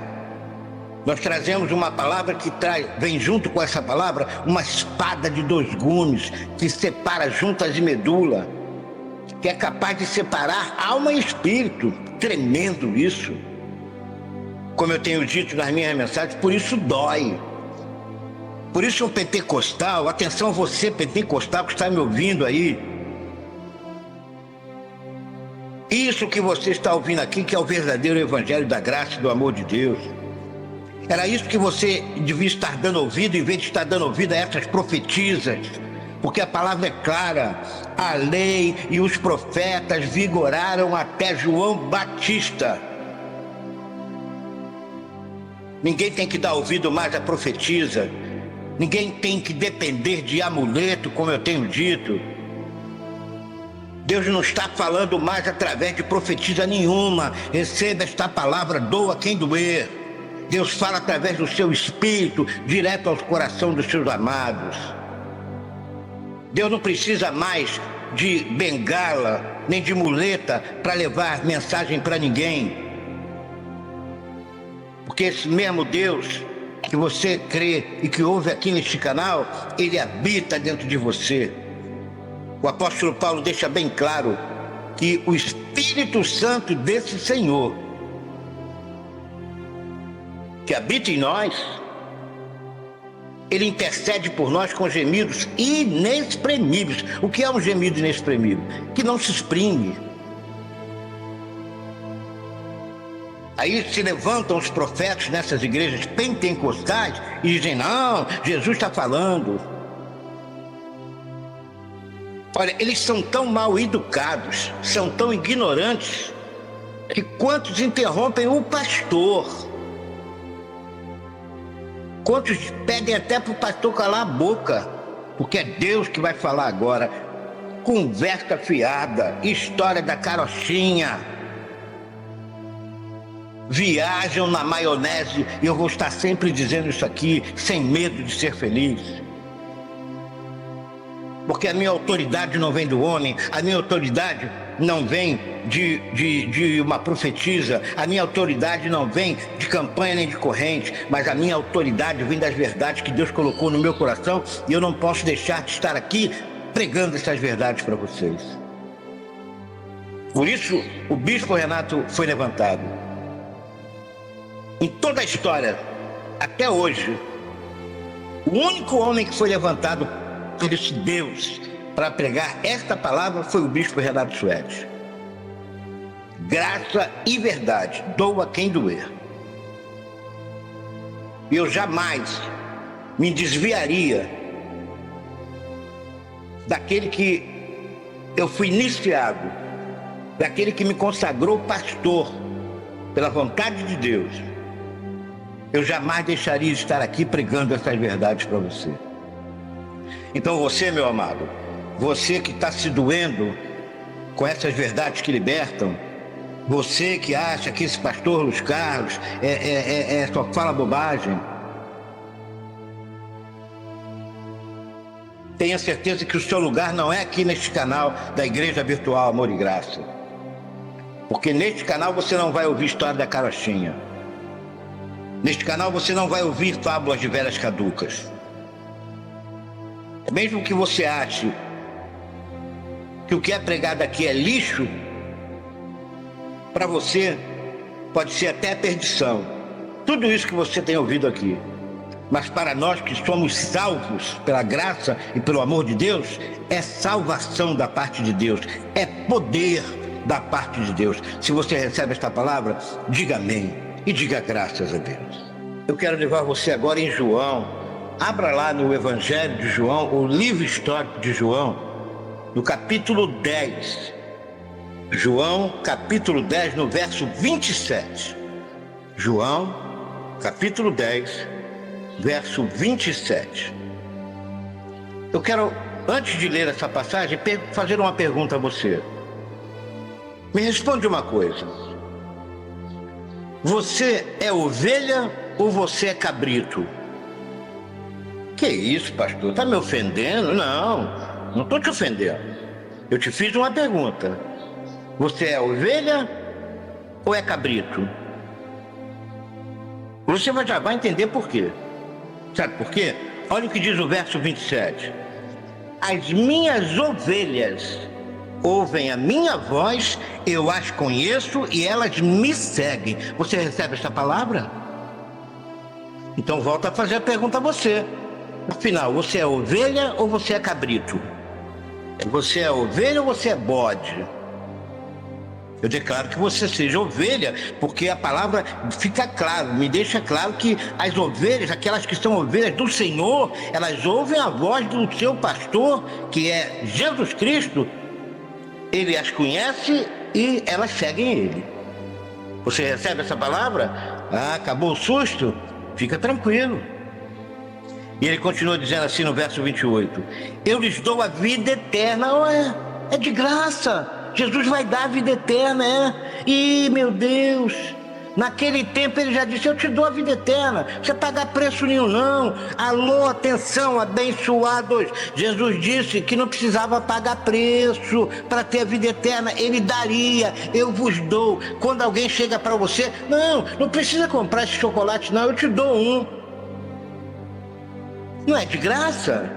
Nós trazemos uma palavra que vem junto com essa palavra uma espada de 2 gumes que separa juntas e medula, que é capaz de separar alma e espírito. Tremendo isso. Como eu tenho dito nas minhas mensagens, por isso dói. Por isso um pentecostal, atenção você pentecostal que está me ouvindo aí, isso que você está ouvindo aqui, que é o verdadeiro evangelho da graça e do amor de Deus. Era isso que você devia estar dando ouvido, em vez de estar dando ouvido a essas profetisas. Porque a palavra é clara, a lei e os profetas vigoraram até João Batista. Ninguém tem que dar ouvido mais a profetisa. Ninguém tem que depender de amuleto, como eu tenho dito. Deus não está falando mais através de profetisa nenhuma. Receba esta palavra, doa quem doer. Deus fala através do seu espírito, direto ao coração dos seus amados. Deus não precisa mais de bengala, nem de muleta para levar mensagem para ninguém. Porque esse mesmo Deus que você crê e que ouve aqui neste canal, ele habita dentro de você. O apóstolo Paulo deixa bem claro que o Espírito Santo desse Senhor, que habita em nós, ele intercede por nós com gemidos inexprimíveis. O que é um gemido inexprimível? Que não se exprime. Aí se levantam os profetas nessas igrejas pentecostais e dizem, não, Jesus está falando. Olha, eles são tão mal educados, são tão ignorantes, que quantos interrompem o pastor, quantos pedem até para o pastor calar a boca, porque é Deus que vai falar agora. Conversa fiada, história da carochinha. Viajam na maionese, e eu vou estar sempre dizendo isso aqui, sem medo de ser feliz. Porque a minha autoridade não vem do homem, a minha autoridade não vem de uma profetisa, a minha autoridade não vem de campanha nem de corrente, mas a minha autoridade vem das verdades que Deus colocou no meu coração, e eu não posso deixar de estar aqui pregando essas verdades para vocês. Por isso, o bispo Renato foi levantado. Em toda a história, até hoje, o único homem que foi levantado por esse Deus para pregar esta palavra foi o bispo Renato Suede. Graça e verdade, doa quem doer. Eu jamais me desviaria daquele que eu fui iniciado, daquele que me consagrou pastor pela vontade de Deus. Eu jamais deixaria de estar aqui pregando essas verdades para você. Então você, meu amado, você que está se doendo com essas verdades que libertam, você que acha que esse pastor Luiz Carlos só fala bobagem, tenha certeza que o seu lugar não é aqui neste canal da Igreja Virtual Amor e Graça. Porque neste canal você não vai ouvir história da carochinha. Neste canal você não vai ouvir fábulas de velhas caducas. Mesmo que você ache que o que é pregado aqui é lixo, para você pode ser até a perdição. Tudo isso que você tem ouvido aqui. Mas para nós que somos salvos pela graça e pelo amor de Deus, é salvação da parte de Deus, é poder da parte de Deus. Se você recebe esta palavra, diga amém e diga graças a Deus. Eu quero levar você agora em João. Abra lá no Evangelho de João, o livro histórico de João, no capítulo 10, João, capítulo 10, no verso 27. João, capítulo 10, verso 27. Eu quero, antes de ler essa passagem, fazer uma pergunta a você. Me responde uma coisa. Você é ovelha ou você é cabrito? Que isso, pastor? Está me ofendendo? Não estou te ofendendo. Eu te fiz uma pergunta. Você é ovelha ou é cabrito? Você já vai entender por quê. Sabe por quê? Olha o que diz o verso 27. As minhas ovelhas ouvem a minha voz, eu as conheço e elas me seguem. Você recebe essa palavra? Então volta a fazer a pergunta a você. Afinal, você é ovelha ou você é cabrito? Você é ovelha ou você é bode? Eu declaro que você seja ovelha, porque a palavra fica claro, me deixa claro que as ovelhas, aquelas que são ovelhas do Senhor, elas ouvem a voz do seu pastor, que é Jesus Cristo. Ele as conhece e elas seguem ele. Você recebe essa palavra? Ah, acabou o susto? Fica tranquilo. E ele continua dizendo assim no verso 28. Eu lhes dou a vida eterna. Ué, é de graça. Jesus vai dar a vida eterna, é? Ih, meu Deus. Naquele tempo ele já disse, eu te dou a vida eterna. Não precisa pagar preço nenhum, não. Alô, atenção, abençoados. Jesus disse que não precisava pagar preço para ter a vida eterna. Ele daria, eu vos dou. Quando alguém chega para você, não precisa comprar esse chocolate, não, eu te dou um. Não é de graça?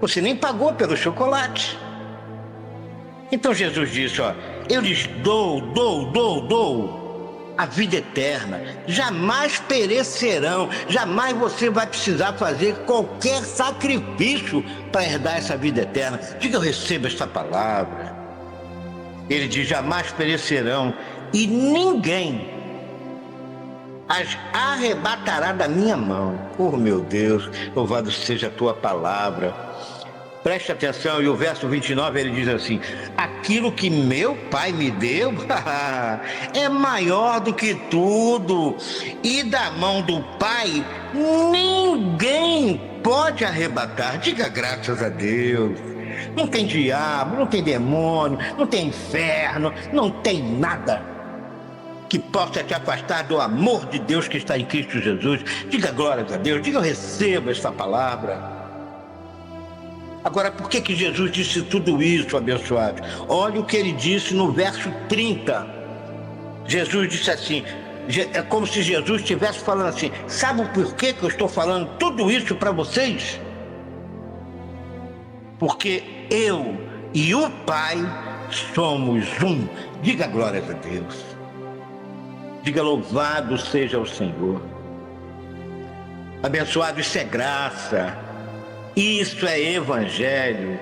Você nem pagou pelo chocolate. Então Jesus disse, eu lhes dou a vida eterna, jamais perecerão, jamais você vai precisar fazer qualquer sacrifício para herdar essa vida eterna. Diga, eu recebo esta palavra. Ele diz, jamais perecerão e ninguém as arrebatará da minha mão. Oh meu Deus, louvado seja a tua palavra. Preste atenção, e o verso 29 ele diz assim, aquilo que meu Pai me deu é maior do que tudo, e da mão do Pai ninguém pode arrebatar. Diga graças a Deus. Não tem diabo, não tem demônio, não tem inferno, não tem nada que possa te afastar do amor de Deus que está em Cristo Jesus. Diga glórias a Deus, diga eu recebo esta palavra. Agora, por que Jesus disse tudo isso, abençoado? Olha o que ele disse no verso 30. Jesus disse assim, é como se Jesus estivesse falando assim, sabe por que eu estou falando tudo isso para vocês? Porque eu e o Pai somos um. Diga glórias a Deus. Diga louvado seja o Senhor. Abençoado, isso é graça. Isso é evangelho.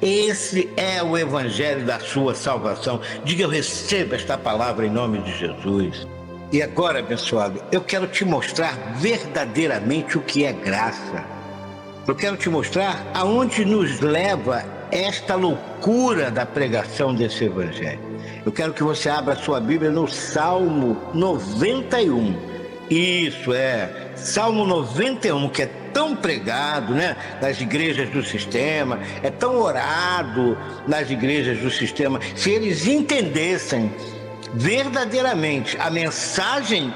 Esse é o evangelho da sua salvação. Diga, eu recebo esta palavra em nome de Jesus. E agora, abençoado, eu quero te mostrar verdadeiramente o que é graça. Eu quero te mostrar aonde nos leva esta loucura da pregação desse evangelho. Eu quero que você abra a sua Bíblia no Salmo 91. Isso é, Salmo 91, que é tão pregado, né, nas igrejas do sistema, é tão orado nas igrejas do sistema. Se eles entendessem verdadeiramente a mensagem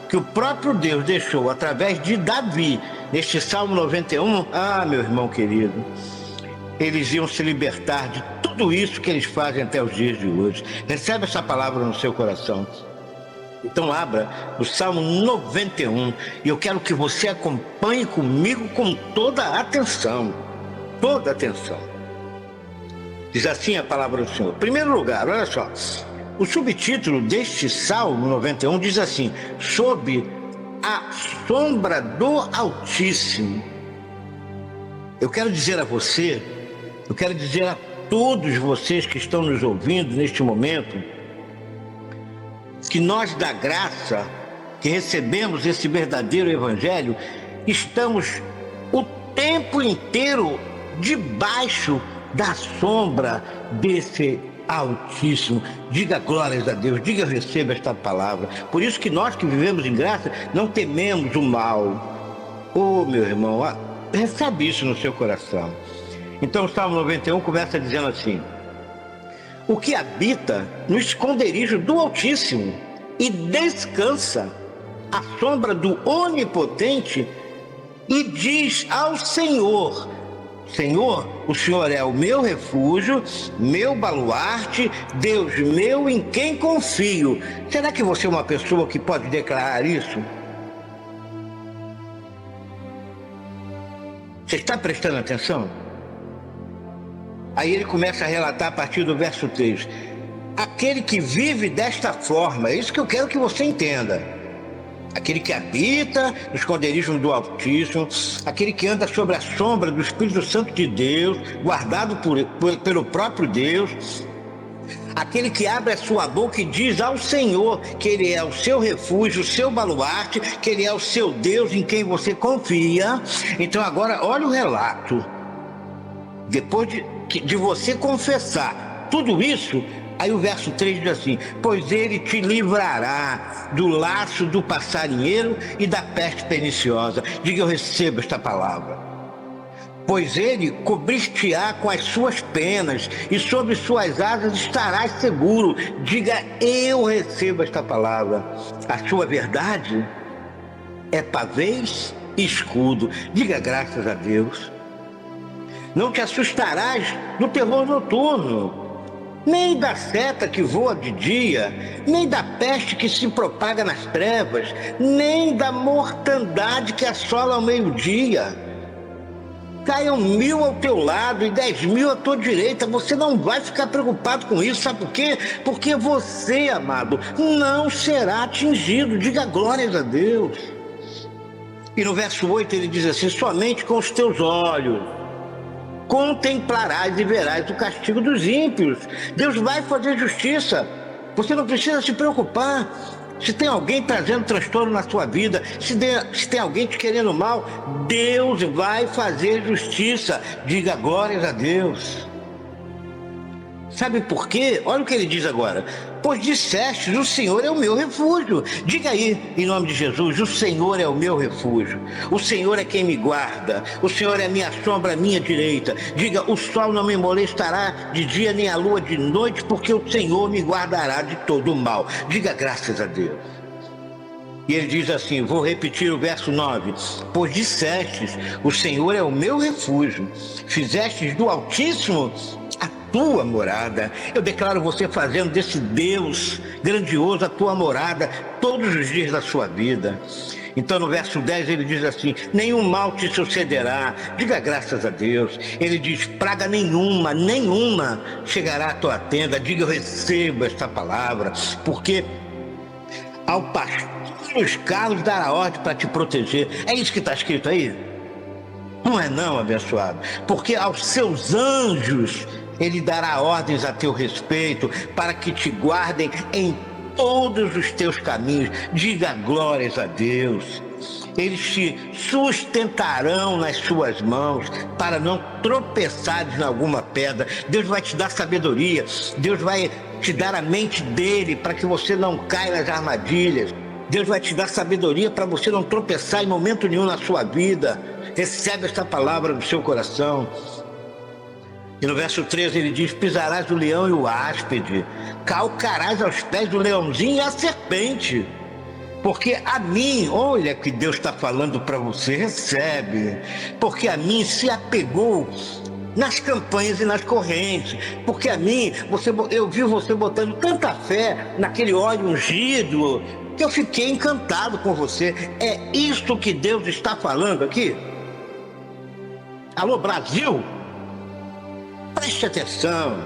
que o próprio Deus deixou através de Davi neste Salmo 91, meu irmão querido, eles iam se libertar de tudo isso que eles fazem até os dias de hoje. Recebe essa palavra no seu coração. Então abra o Salmo 91 e eu quero que você acompanhe comigo com toda a atenção. Toda a atenção. Diz assim a palavra do Senhor. Em primeiro lugar, olha só. O subtítulo deste Salmo 91 diz assim, sob a sombra do Altíssimo. Eu quero dizer a você, eu quero dizer a todos vocês que estão nos ouvindo neste momento, que nós da graça, que recebemos esse verdadeiro evangelho, estamos o tempo inteiro debaixo da sombra desse Altíssimo. Diga glórias a Deus, diga receba esta palavra. Por isso que nós que vivemos em graça não tememos o mal. Oh, meu irmão, recebe isso no seu coração. Então o Salmo 91 começa dizendo assim: o que habita no esconderijo do Altíssimo e descansa à sombra do Onipotente e diz ao Senhor: Senhor, o Senhor é o meu refúgio, meu baluarte, Deus meu em quem confio. Será que você é uma pessoa que pode declarar isso? Você está prestando atenção? Aí ele começa a relatar a partir do verso 3. Aquele que vive desta forma, é isso que eu quero que você entenda. Aquele que habita no esconderijo do Altíssimo, aquele que anda sobre a sombra do Espírito Santo de Deus, guardado pelo próprio Deus, aquele que abre a sua boca e diz ao Senhor que Ele é o seu refúgio, o seu baluarte, que Ele é o seu Deus em quem você confia. Então agora olha o relato. Depois de você confessar tudo isso, aí o verso 3 diz assim: pois ele te livrará do laço do passarinheiro e da peste perniciosa. Diga: eu recebo esta palavra. Pois ele cobrir-te-á com as suas penas e sobre suas asas estarás seguro. Diga: eu recebo esta palavra. A sua verdade é pavês e escudo. Diga graças a Deus. Não te assustarás do terror noturno, nem da seta que voa de dia, nem da peste que se propaga nas trevas, nem da mortandade que assola ao meio-dia. Caiam 1000 ao teu lado e 10.000 à tua direita, você não vai ficar preocupado com isso, sabe por quê? Porque você, amado, não será atingido. Diga glórias a Deus. E no verso 8 ele diz assim: somente com os teus olhos contemplarás e verás o castigo dos ímpios. Deus vai fazer justiça. Você não precisa se preocupar. Se tem alguém trazendo transtorno na sua vida, se tem alguém te querendo mal, Deus vai fazer justiça. Diga glórias a Deus. Sabe por quê? Olha o que ele diz agora: pois disseste, o Senhor é o meu refúgio. Diga aí, em nome de Jesus: o Senhor é o meu refúgio, o Senhor é quem me guarda, o Senhor é minha sombra à minha direita. Diga: o sol não me molestará de dia, nem a lua de noite, porque o Senhor me guardará de todo o mal. Diga graças a Deus. E ele diz assim, vou repetir o verso 9: pois dissestes, o Senhor é o meu refúgio, fizestes do Altíssimo a tua morada. Eu declaro você fazendo desse Deus grandioso a tua morada todos os dias da sua vida. Então no verso 10 ele diz assim: nenhum mal te sucederá. Diga graças a Deus. Ele diz: praga nenhuma chegará à tua tenda. Diga: eu recebo esta palavra, porque ao pastor os carros dará ordem para te proteger. É isso que está escrito aí? Não é não, abençoado? Porque aos seus anjos ele dará ordens a teu respeito, para que te guardem em todos os teus caminhos. Diga glórias a Deus. Eles te sustentarão nas suas mãos, para não tropeçares em alguma pedra. Deus vai te dar sabedoria. Deus vai te dar a mente dele, para que você não caia nas armadilhas. Deus vai te dar sabedoria para você não tropeçar em momento nenhum na sua vida. Recebe esta palavra no seu coração. E no verso 13 ele diz: pisarás o leão e o áspide, calcarás aos pés do leãozinho e a serpente. Porque a mim, olha que Deus está falando para você, recebe. Porque a mim se apegou nas campanhas e nas correntes. Porque a mim, eu vi você botando tanta fé naquele óleo ungido, que eu fiquei encantado com você. É isto que Deus está falando aqui. Alô, Brasil? Preste atenção.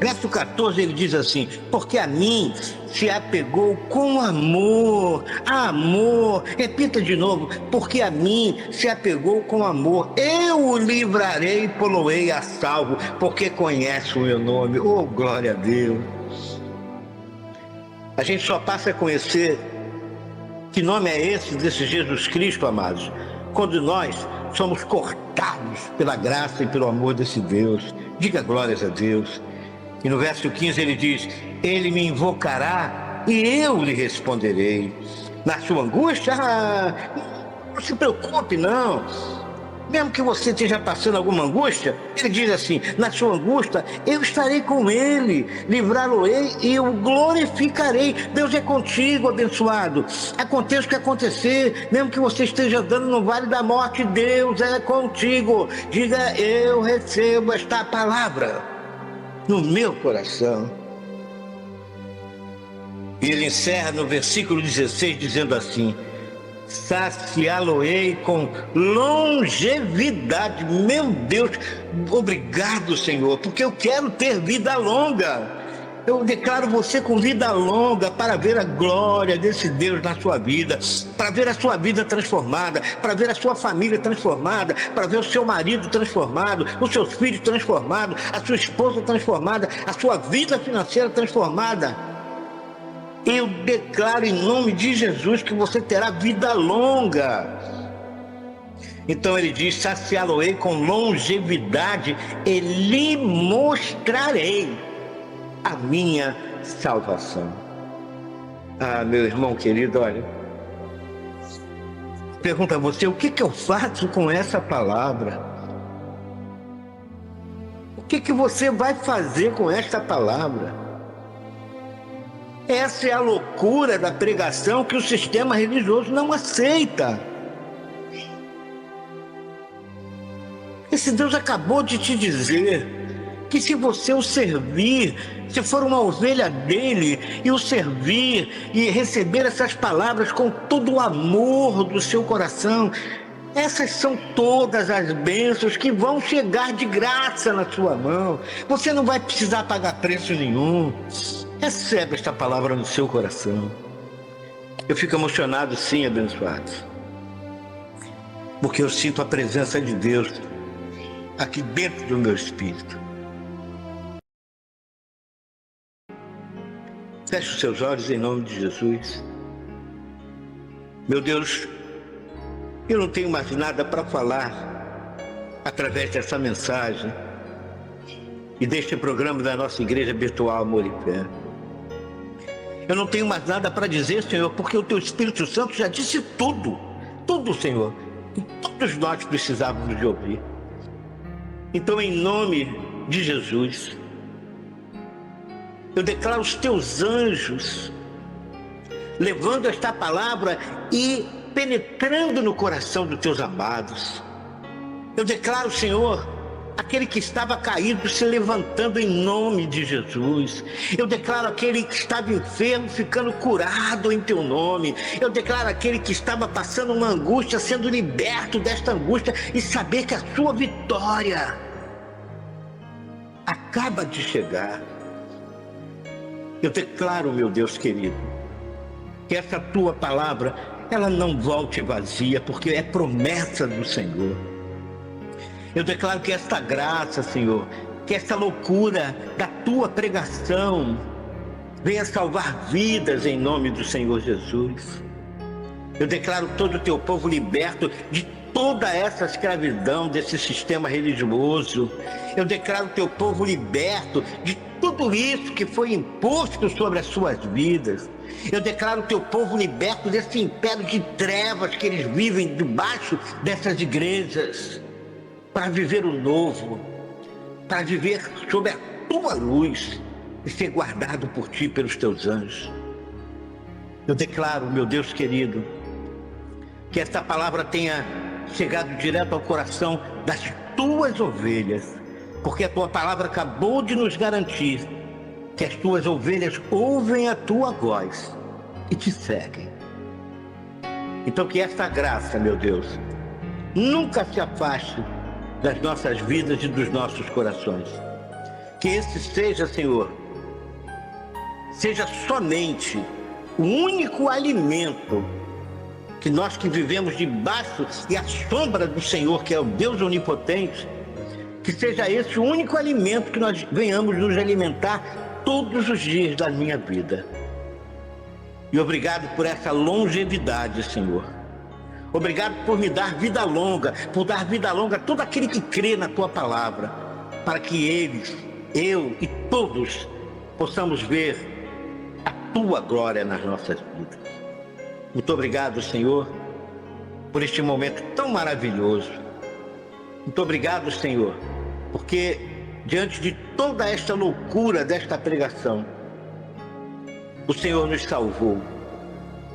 Verso 14 ele diz assim: porque a mim se apegou com amor. Amor. Repita de novo: porque a mim se apegou com amor. Eu o livrarei e poloei a salvo, porque conhece o meu nome. Oh, glória a Deus. A gente só passa a conhecer que nome é esse desse Jesus Cristo, amados, quando nós somos cortados pela graça e pelo amor desse Deus. Diga glórias a Deus. E no verso 15 ele diz: ele me invocará e eu lhe responderei. Na sua angústia, não se preocupe, não. Mesmo que você esteja passando alguma angústia, ele diz assim: na sua angústia, eu estarei com ele, livrá-lo-ei e eu glorificarei. Deus é contigo, abençoado. Aconteça o que acontecer, mesmo que você esteja andando no vale da morte, Deus é contigo. Diga: eu recebo esta palavra no meu coração. E ele encerra no versículo 16 dizendo assim: saciá-lo-ei com longevidade. Meu Deus, obrigado, Senhor, porque eu quero ter vida longa. Eu declaro você com vida longa para ver a glória desse Deus na sua vida, para ver a sua vida transformada, para ver a sua família transformada, para ver o seu marido transformado, os seus filhos transformados, a sua esposa transformada, a sua vida financeira transformada. Eu declaro em nome de Jesus que você terá vida longa. Então ele diz: saciá-lo-ei com longevidade e lhe mostrarei a minha salvação. Ah, meu irmão querido, olha, pergunta a você: o que eu faço com essa palavra? O que você vai fazer com esta palavra? Essa é a loucura da pregação que o sistema religioso não aceita. Esse Deus acabou de te dizer que se você o servir, se for uma ovelha dele e o servir e receber essas palavras com todo o amor do seu coração, essas são todas as bênçãos que vão chegar de graça na sua mão. Você não vai precisar pagar preço nenhum. Recebe esta palavra no seu coração. Eu fico emocionado, sim, abençoado, porque eu sinto a presença de Deus aqui dentro do meu espírito. Feche os seus olhos em nome de Jesus. Meu Deus, eu não tenho mais nada para falar através dessa mensagem e deste programa da nossa igreja virtual Amor e Fé. Eu não tenho mais nada para dizer, Senhor, porque o Teu Espírito Santo já disse tudo, Senhor, que todos nós precisávamos de ouvir. Então, em nome de Jesus, eu declaro os Teus anjos levando esta palavra e penetrando no coração dos Teus amados. Eu declaro, Senhor, aquele que estava caído se levantando em nome de Jesus. Eu declaro aquele que estava enfermo ficando curado em Teu nome. Eu declaro aquele que estava passando uma angústia sendo liberto desta angústia e saber que a sua vitória acaba de chegar. Eu declaro, meu Deus querido, que essa Tua palavra, ela não volte vazia, porque é promessa do Senhor. Eu declaro que esta graça, Senhor, que esta loucura da Tua pregação venha salvar vidas em nome do Senhor Jesus. Eu declaro todo o Teu povo liberto de toda essa escravidão desse sistema religioso. Eu declaro o Teu povo liberto de tudo isso que foi imposto sobre as suas vidas. Eu declaro o Teu povo liberto desse império de trevas que eles vivem debaixo dessas igrejas, para viver o novo, para viver sob a Tua luz e ser guardado por Ti, pelos Teus anjos. Eu declaro, meu Deus querido, que esta palavra tenha chegado direto ao coração das Tuas ovelhas, porque a Tua palavra acabou de nos garantir que as Tuas ovelhas ouvem a Tua voz e Te seguem. Então que esta graça, meu Deus, nunca se afaste das nossas vidas e dos nossos corações. Que esse seja, Senhor, seja somente o único alimento que nós que vivemos debaixo e à sombra do Senhor, que é o Deus onipotente, que seja esse o único alimento que nós venhamos nos alimentar todos os dias da minha vida. E obrigado por essa longevidade, Senhor. Obrigado por me dar vida longa, por dar vida longa a todo aquele que crê na Tua palavra, para que eles eu e todos possamos ver a tua glória nas nossas vidas. Muito obrigado, Senhor, por este momento tão maravilhoso. Muito obrigado, Senhor, porque diante de toda esta loucura desta pregação, o Senhor nos salvou.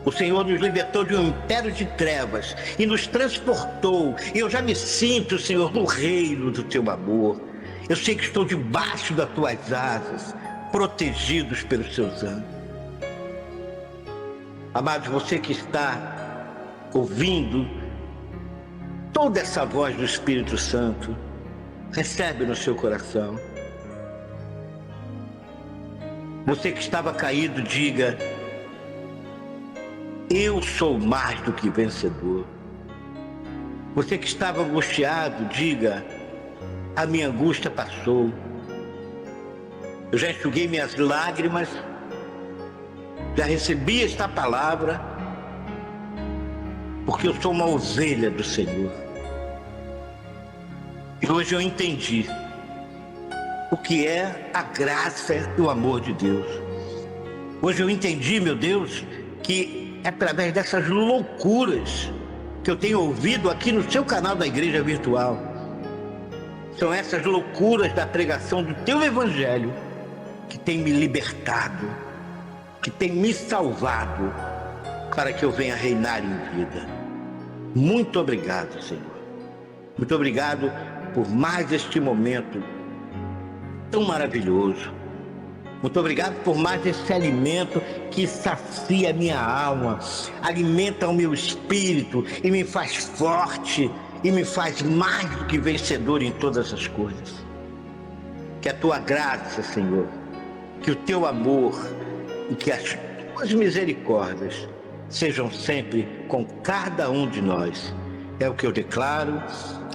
O Senhor nos libertou de um império de trevas e nos transportou. E eu já me sinto, Senhor, no reino do teu amor. Eu sei que estou debaixo das tuas asas, protegidos pelos seus anjos. Amados, você que está ouvindo toda essa voz do Espírito Santo, recebe no seu coração. Você que estava caído, diga: eu sou mais do que vencedor. Você que estava angustiado, diga: a minha angústia passou. Eu já enxuguei minhas lágrimas, já recebi esta palavra, porque eu sou uma ovelha do Senhor. E hoje eu entendi o que é a graça e o amor de Deus. Hoje eu entendi, meu Deus, que é através dessas loucuras que eu tenho ouvido aqui no seu canal da Igreja Virtual, são essas loucuras da pregação do teu Evangelho que tem me libertado, que tem me salvado, para que eu venha reinar em vida. Muito obrigado, Senhor. Muito obrigado por mais este momento tão maravilhoso. Muito obrigado por mais esse alimento que sacia a minha alma, alimenta o meu espírito e me faz forte e me faz mais do que vencedor em todas as coisas. Que a tua graça, Senhor, que o teu amor e que as tuas misericórdias sejam sempre com cada um de nós. É o que eu declaro,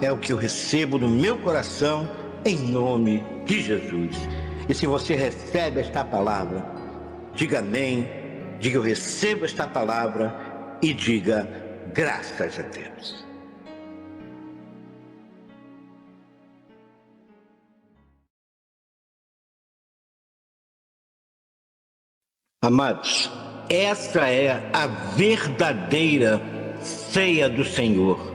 é o que eu recebo no meu coração, em nome de Jesus. E se você recebe esta palavra, diga amém, diga eu recebo esta palavra e diga graças a Deus. Amados, essa é a verdadeira ceia do Senhor.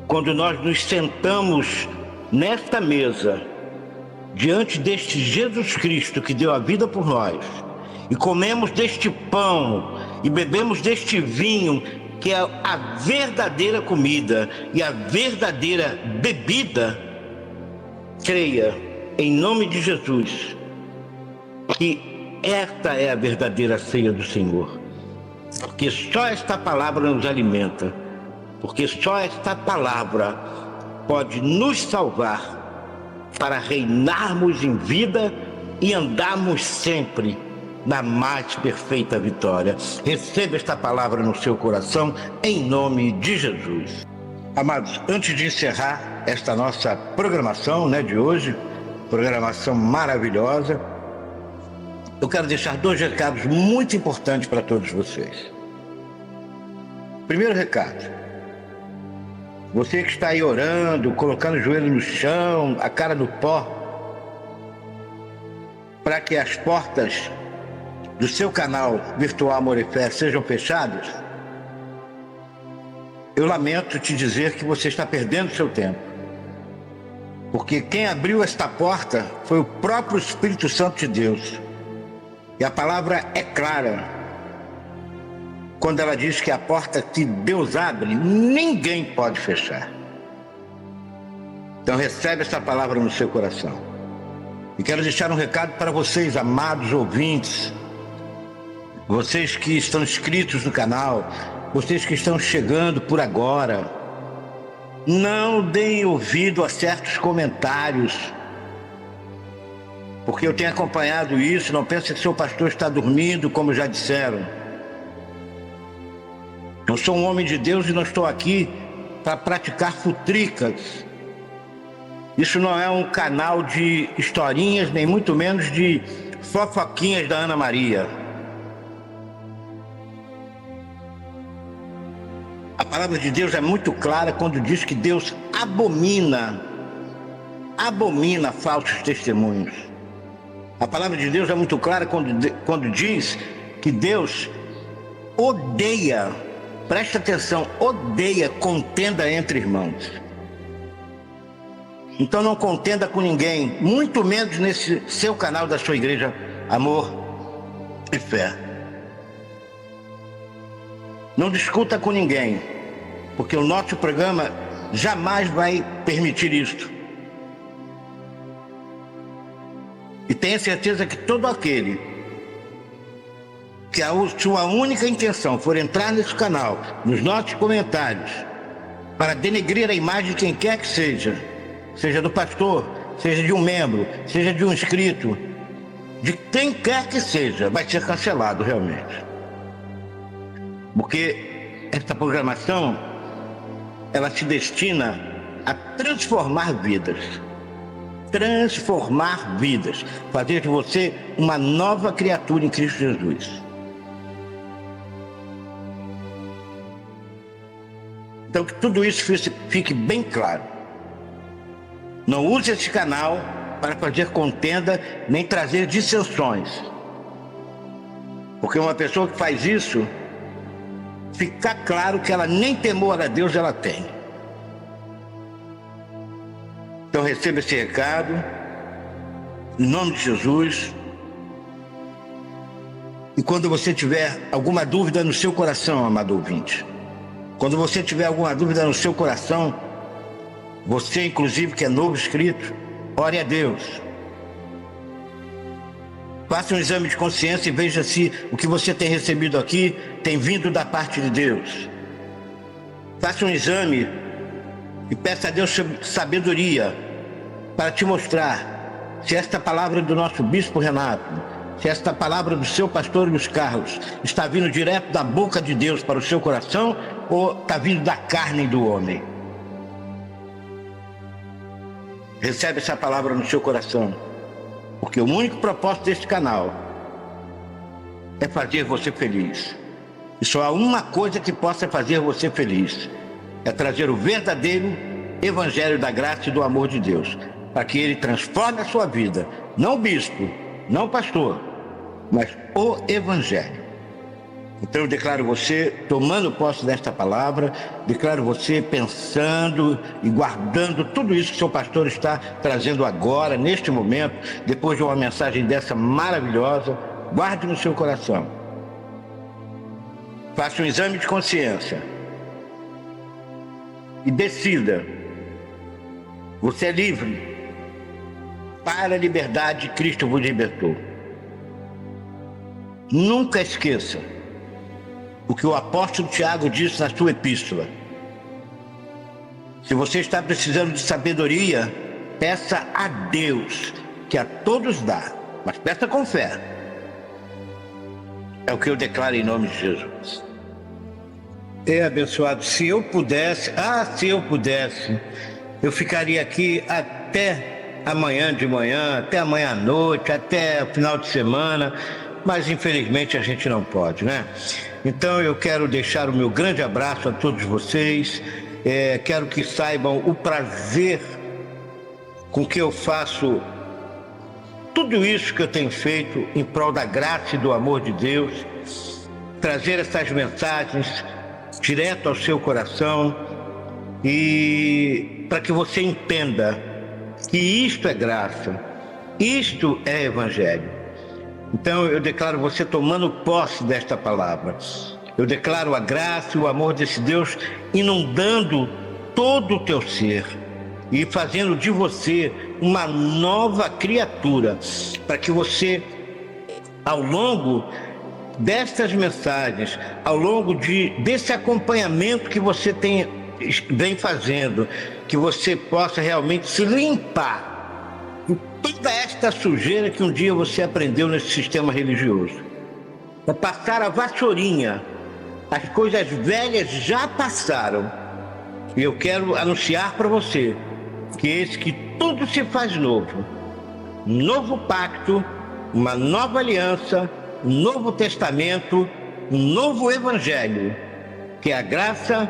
Quando nós nos sentamos nesta mesa, diante deste Jesus Cristo que deu a vida por nós, e comemos deste pão e bebemos deste vinho, que é a verdadeira comida e a verdadeira bebida, creia, em nome de Jesus, que esta é a verdadeira ceia do Senhor. Porque só esta palavra nos alimenta, porque só esta palavra pode nos salvar para reinarmos em vida e andarmos sempre na mais perfeita vitória. Receba esta palavra no seu coração, em nome de Jesus. Amados, antes de encerrar esta nossa programação, de hoje, programação maravilhosa, eu quero deixar 2 recados muito importantes para todos vocês. Primeiro recado: você que está aí orando, colocando o joelho no chão, a cara no pó, para que as portas do seu canal Virtual Amor e Fé sejam fechadas, eu lamento te dizer que você está perdendo seu tempo. Porque quem abriu esta porta foi o próprio Espírito Santo de Deus. E a palavra é clara quando ela diz que a porta que Deus abre, ninguém pode fechar. Então recebe essa palavra no seu coração. E quero deixar um recado para vocês, amados ouvintes, vocês que estão inscritos no canal, vocês que estão chegando por agora. Não deem ouvido a certos comentários, porque eu tenho acompanhado isso. Não pense que seu pastor está dormindo, como já disseram. Eu sou um homem de Deus e não estou aqui para praticar futricas. Isso não é um canal de historinhas, nem muito menos de fofoquinhas da Ana Maria. A palavra de Deus é muito clara quando diz que Deus abomina falsos testemunhos. A palavra de Deus é muito clara quando diz que Deus odeia, presta atenção, odeia contenda entre irmãos. Então não contenda com ninguém, muito menos nesse seu canal da sua igreja Amor e Fé. Não discuta com ninguém, porque o nosso programa jamais vai permitir isto. E tenha certeza que todo aquele que a sua única intenção for entrar nesse canal, nos nossos comentários, para denegrir a imagem de quem quer que seja do pastor, seja de um membro, seja de um inscrito, de quem quer que seja, vai ser cancelado realmente. Porque esta programação, ela se destina a transformar vidas. Transformar vidas. Fazer de você uma nova criatura em Cristo Jesus. Então que tudo isso fique bem claro. Não use esse canal para fazer contenda nem trazer dissensões. Porque uma pessoa que faz isso, fica claro que ela nem temor a Deus ela tem. Então receba esse recado, em nome de Jesus. E quando você tiver alguma dúvida no seu coração, amado ouvinte, quando você tiver alguma dúvida no seu coração, você inclusive que é novo inscrito, ore a Deus. Faça um exame de consciência e veja se o que você tem recebido aqui tem vindo da parte de Deus. Faça um exame e peça a Deus sabedoria para te mostrar se esta palavra do nosso bispo Renato, se esta palavra do seu pastor Luiz Carlos está vindo direto da boca de Deus para o seu coração ou está vindo da carne do homem. Recebe essa palavra no seu coração, porque o único propósito deste canal é fazer você feliz. E só há uma coisa que possa fazer você feliz, é trazer o verdadeiro evangelho da graça e do amor de Deus, para que ele transforme a sua vida, não o bispo, não o pastor, mas o evangelho. Então eu declaro você tomando posse desta palavra, declaro você pensando e guardando tudo isso que seu pastor está trazendo agora, neste momento, depois de uma mensagem dessa maravilhosa, guarde no seu coração. Faça um exame de consciência e decida. Você é livre. Para a liberdade, Cristo vos libertou. Nunca esqueça o que o apóstolo Tiago disse na sua epístola. Se você está precisando de sabedoria, peça a Deus, que a todos dá, mas peça com fé. É o que eu declaro em nome de Jesus. Abençoado, se eu pudesse, eu ficaria aqui até amanhã de manhã, até amanhã à noite, até o final de semana, mas infelizmente a gente não pode, né? Então eu quero deixar o meu grande abraço a todos vocês, quero que saibam o prazer com que eu faço tudo isso que eu tenho feito em prol da graça e do amor de Deus, trazer essas mensagens direto ao seu coração e para que você entenda que isto é graça, isto é evangelho. Então eu declaro você tomando posse desta palavra. Eu declaro a graça e o amor desse Deus inundando todo o teu ser e fazendo de você uma nova criatura, para que você, ao longo destas mensagens, ao longo desse acompanhamento que você vem fazendo, que você possa realmente se limpar de toda esta sujeira que um dia você aprendeu nesse sistema religioso. É passar a vassourinha. As coisas velhas já passaram. E eu quero anunciar para você que tudo se faz novo. Um novo pacto, uma nova aliança, um novo testamento, um novo evangelho, que é a graça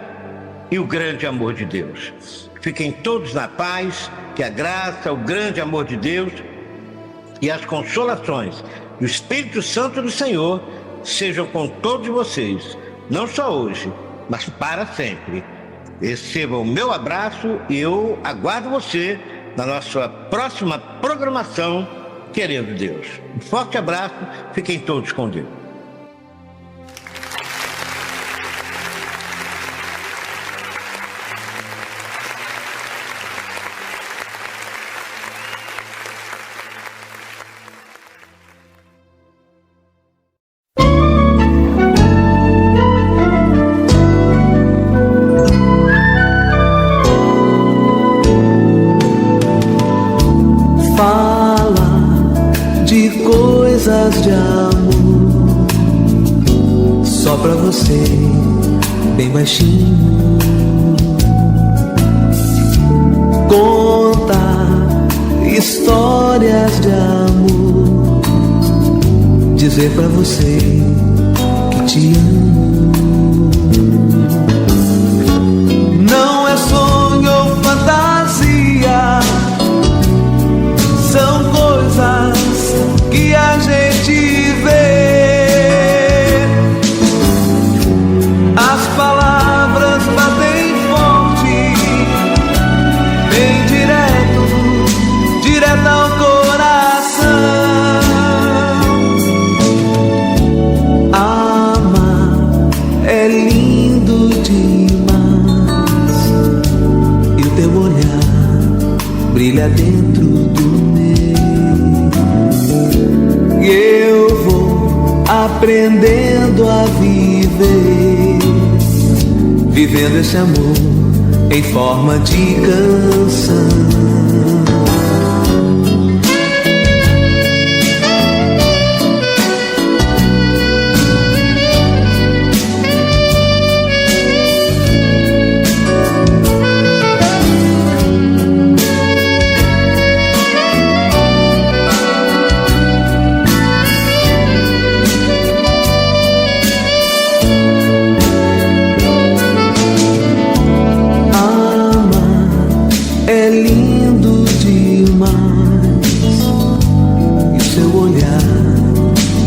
e o grande amor de Deus. Fiquem todos na paz, que a graça, o grande amor de Deus e as consolações do Espírito Santo do Senhor sejam com todos vocês, não só hoje, mas para sempre. Receba o meu abraço e eu aguardo você na nossa próxima programação, querendo Deus. Um forte abraço, fiquem todos com Deus. De amor, só pra você, bem baixinho. Contar histórias de amor, dizer pra você que te amo. Não é sonho ou fantasia, são coisas que a gente vê. As palavras batem forte, bem direto ao coração. Amar é lindo demais, e o teu olhar brilha dentro do eu vou aprendendo a viver, vivendo esse amor em forma de canção.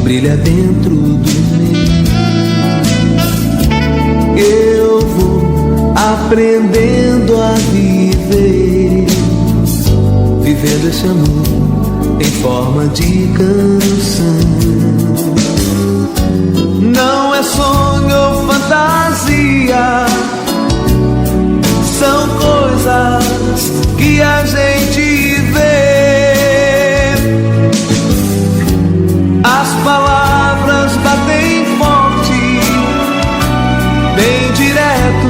Brilha dentro do meu. Eu vou aprendendo a viver, vivendo esse amor em forma de canção. Não é sonho ou fantasia, são coisas que a gente vê. As palavras batem forte, bem direto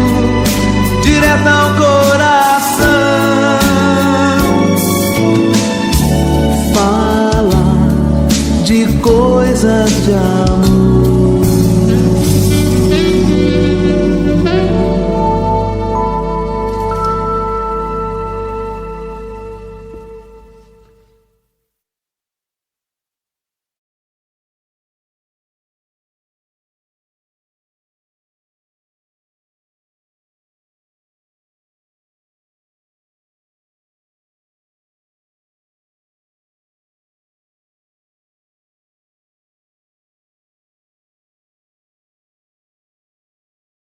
ao coração. Fala de coisas de amor,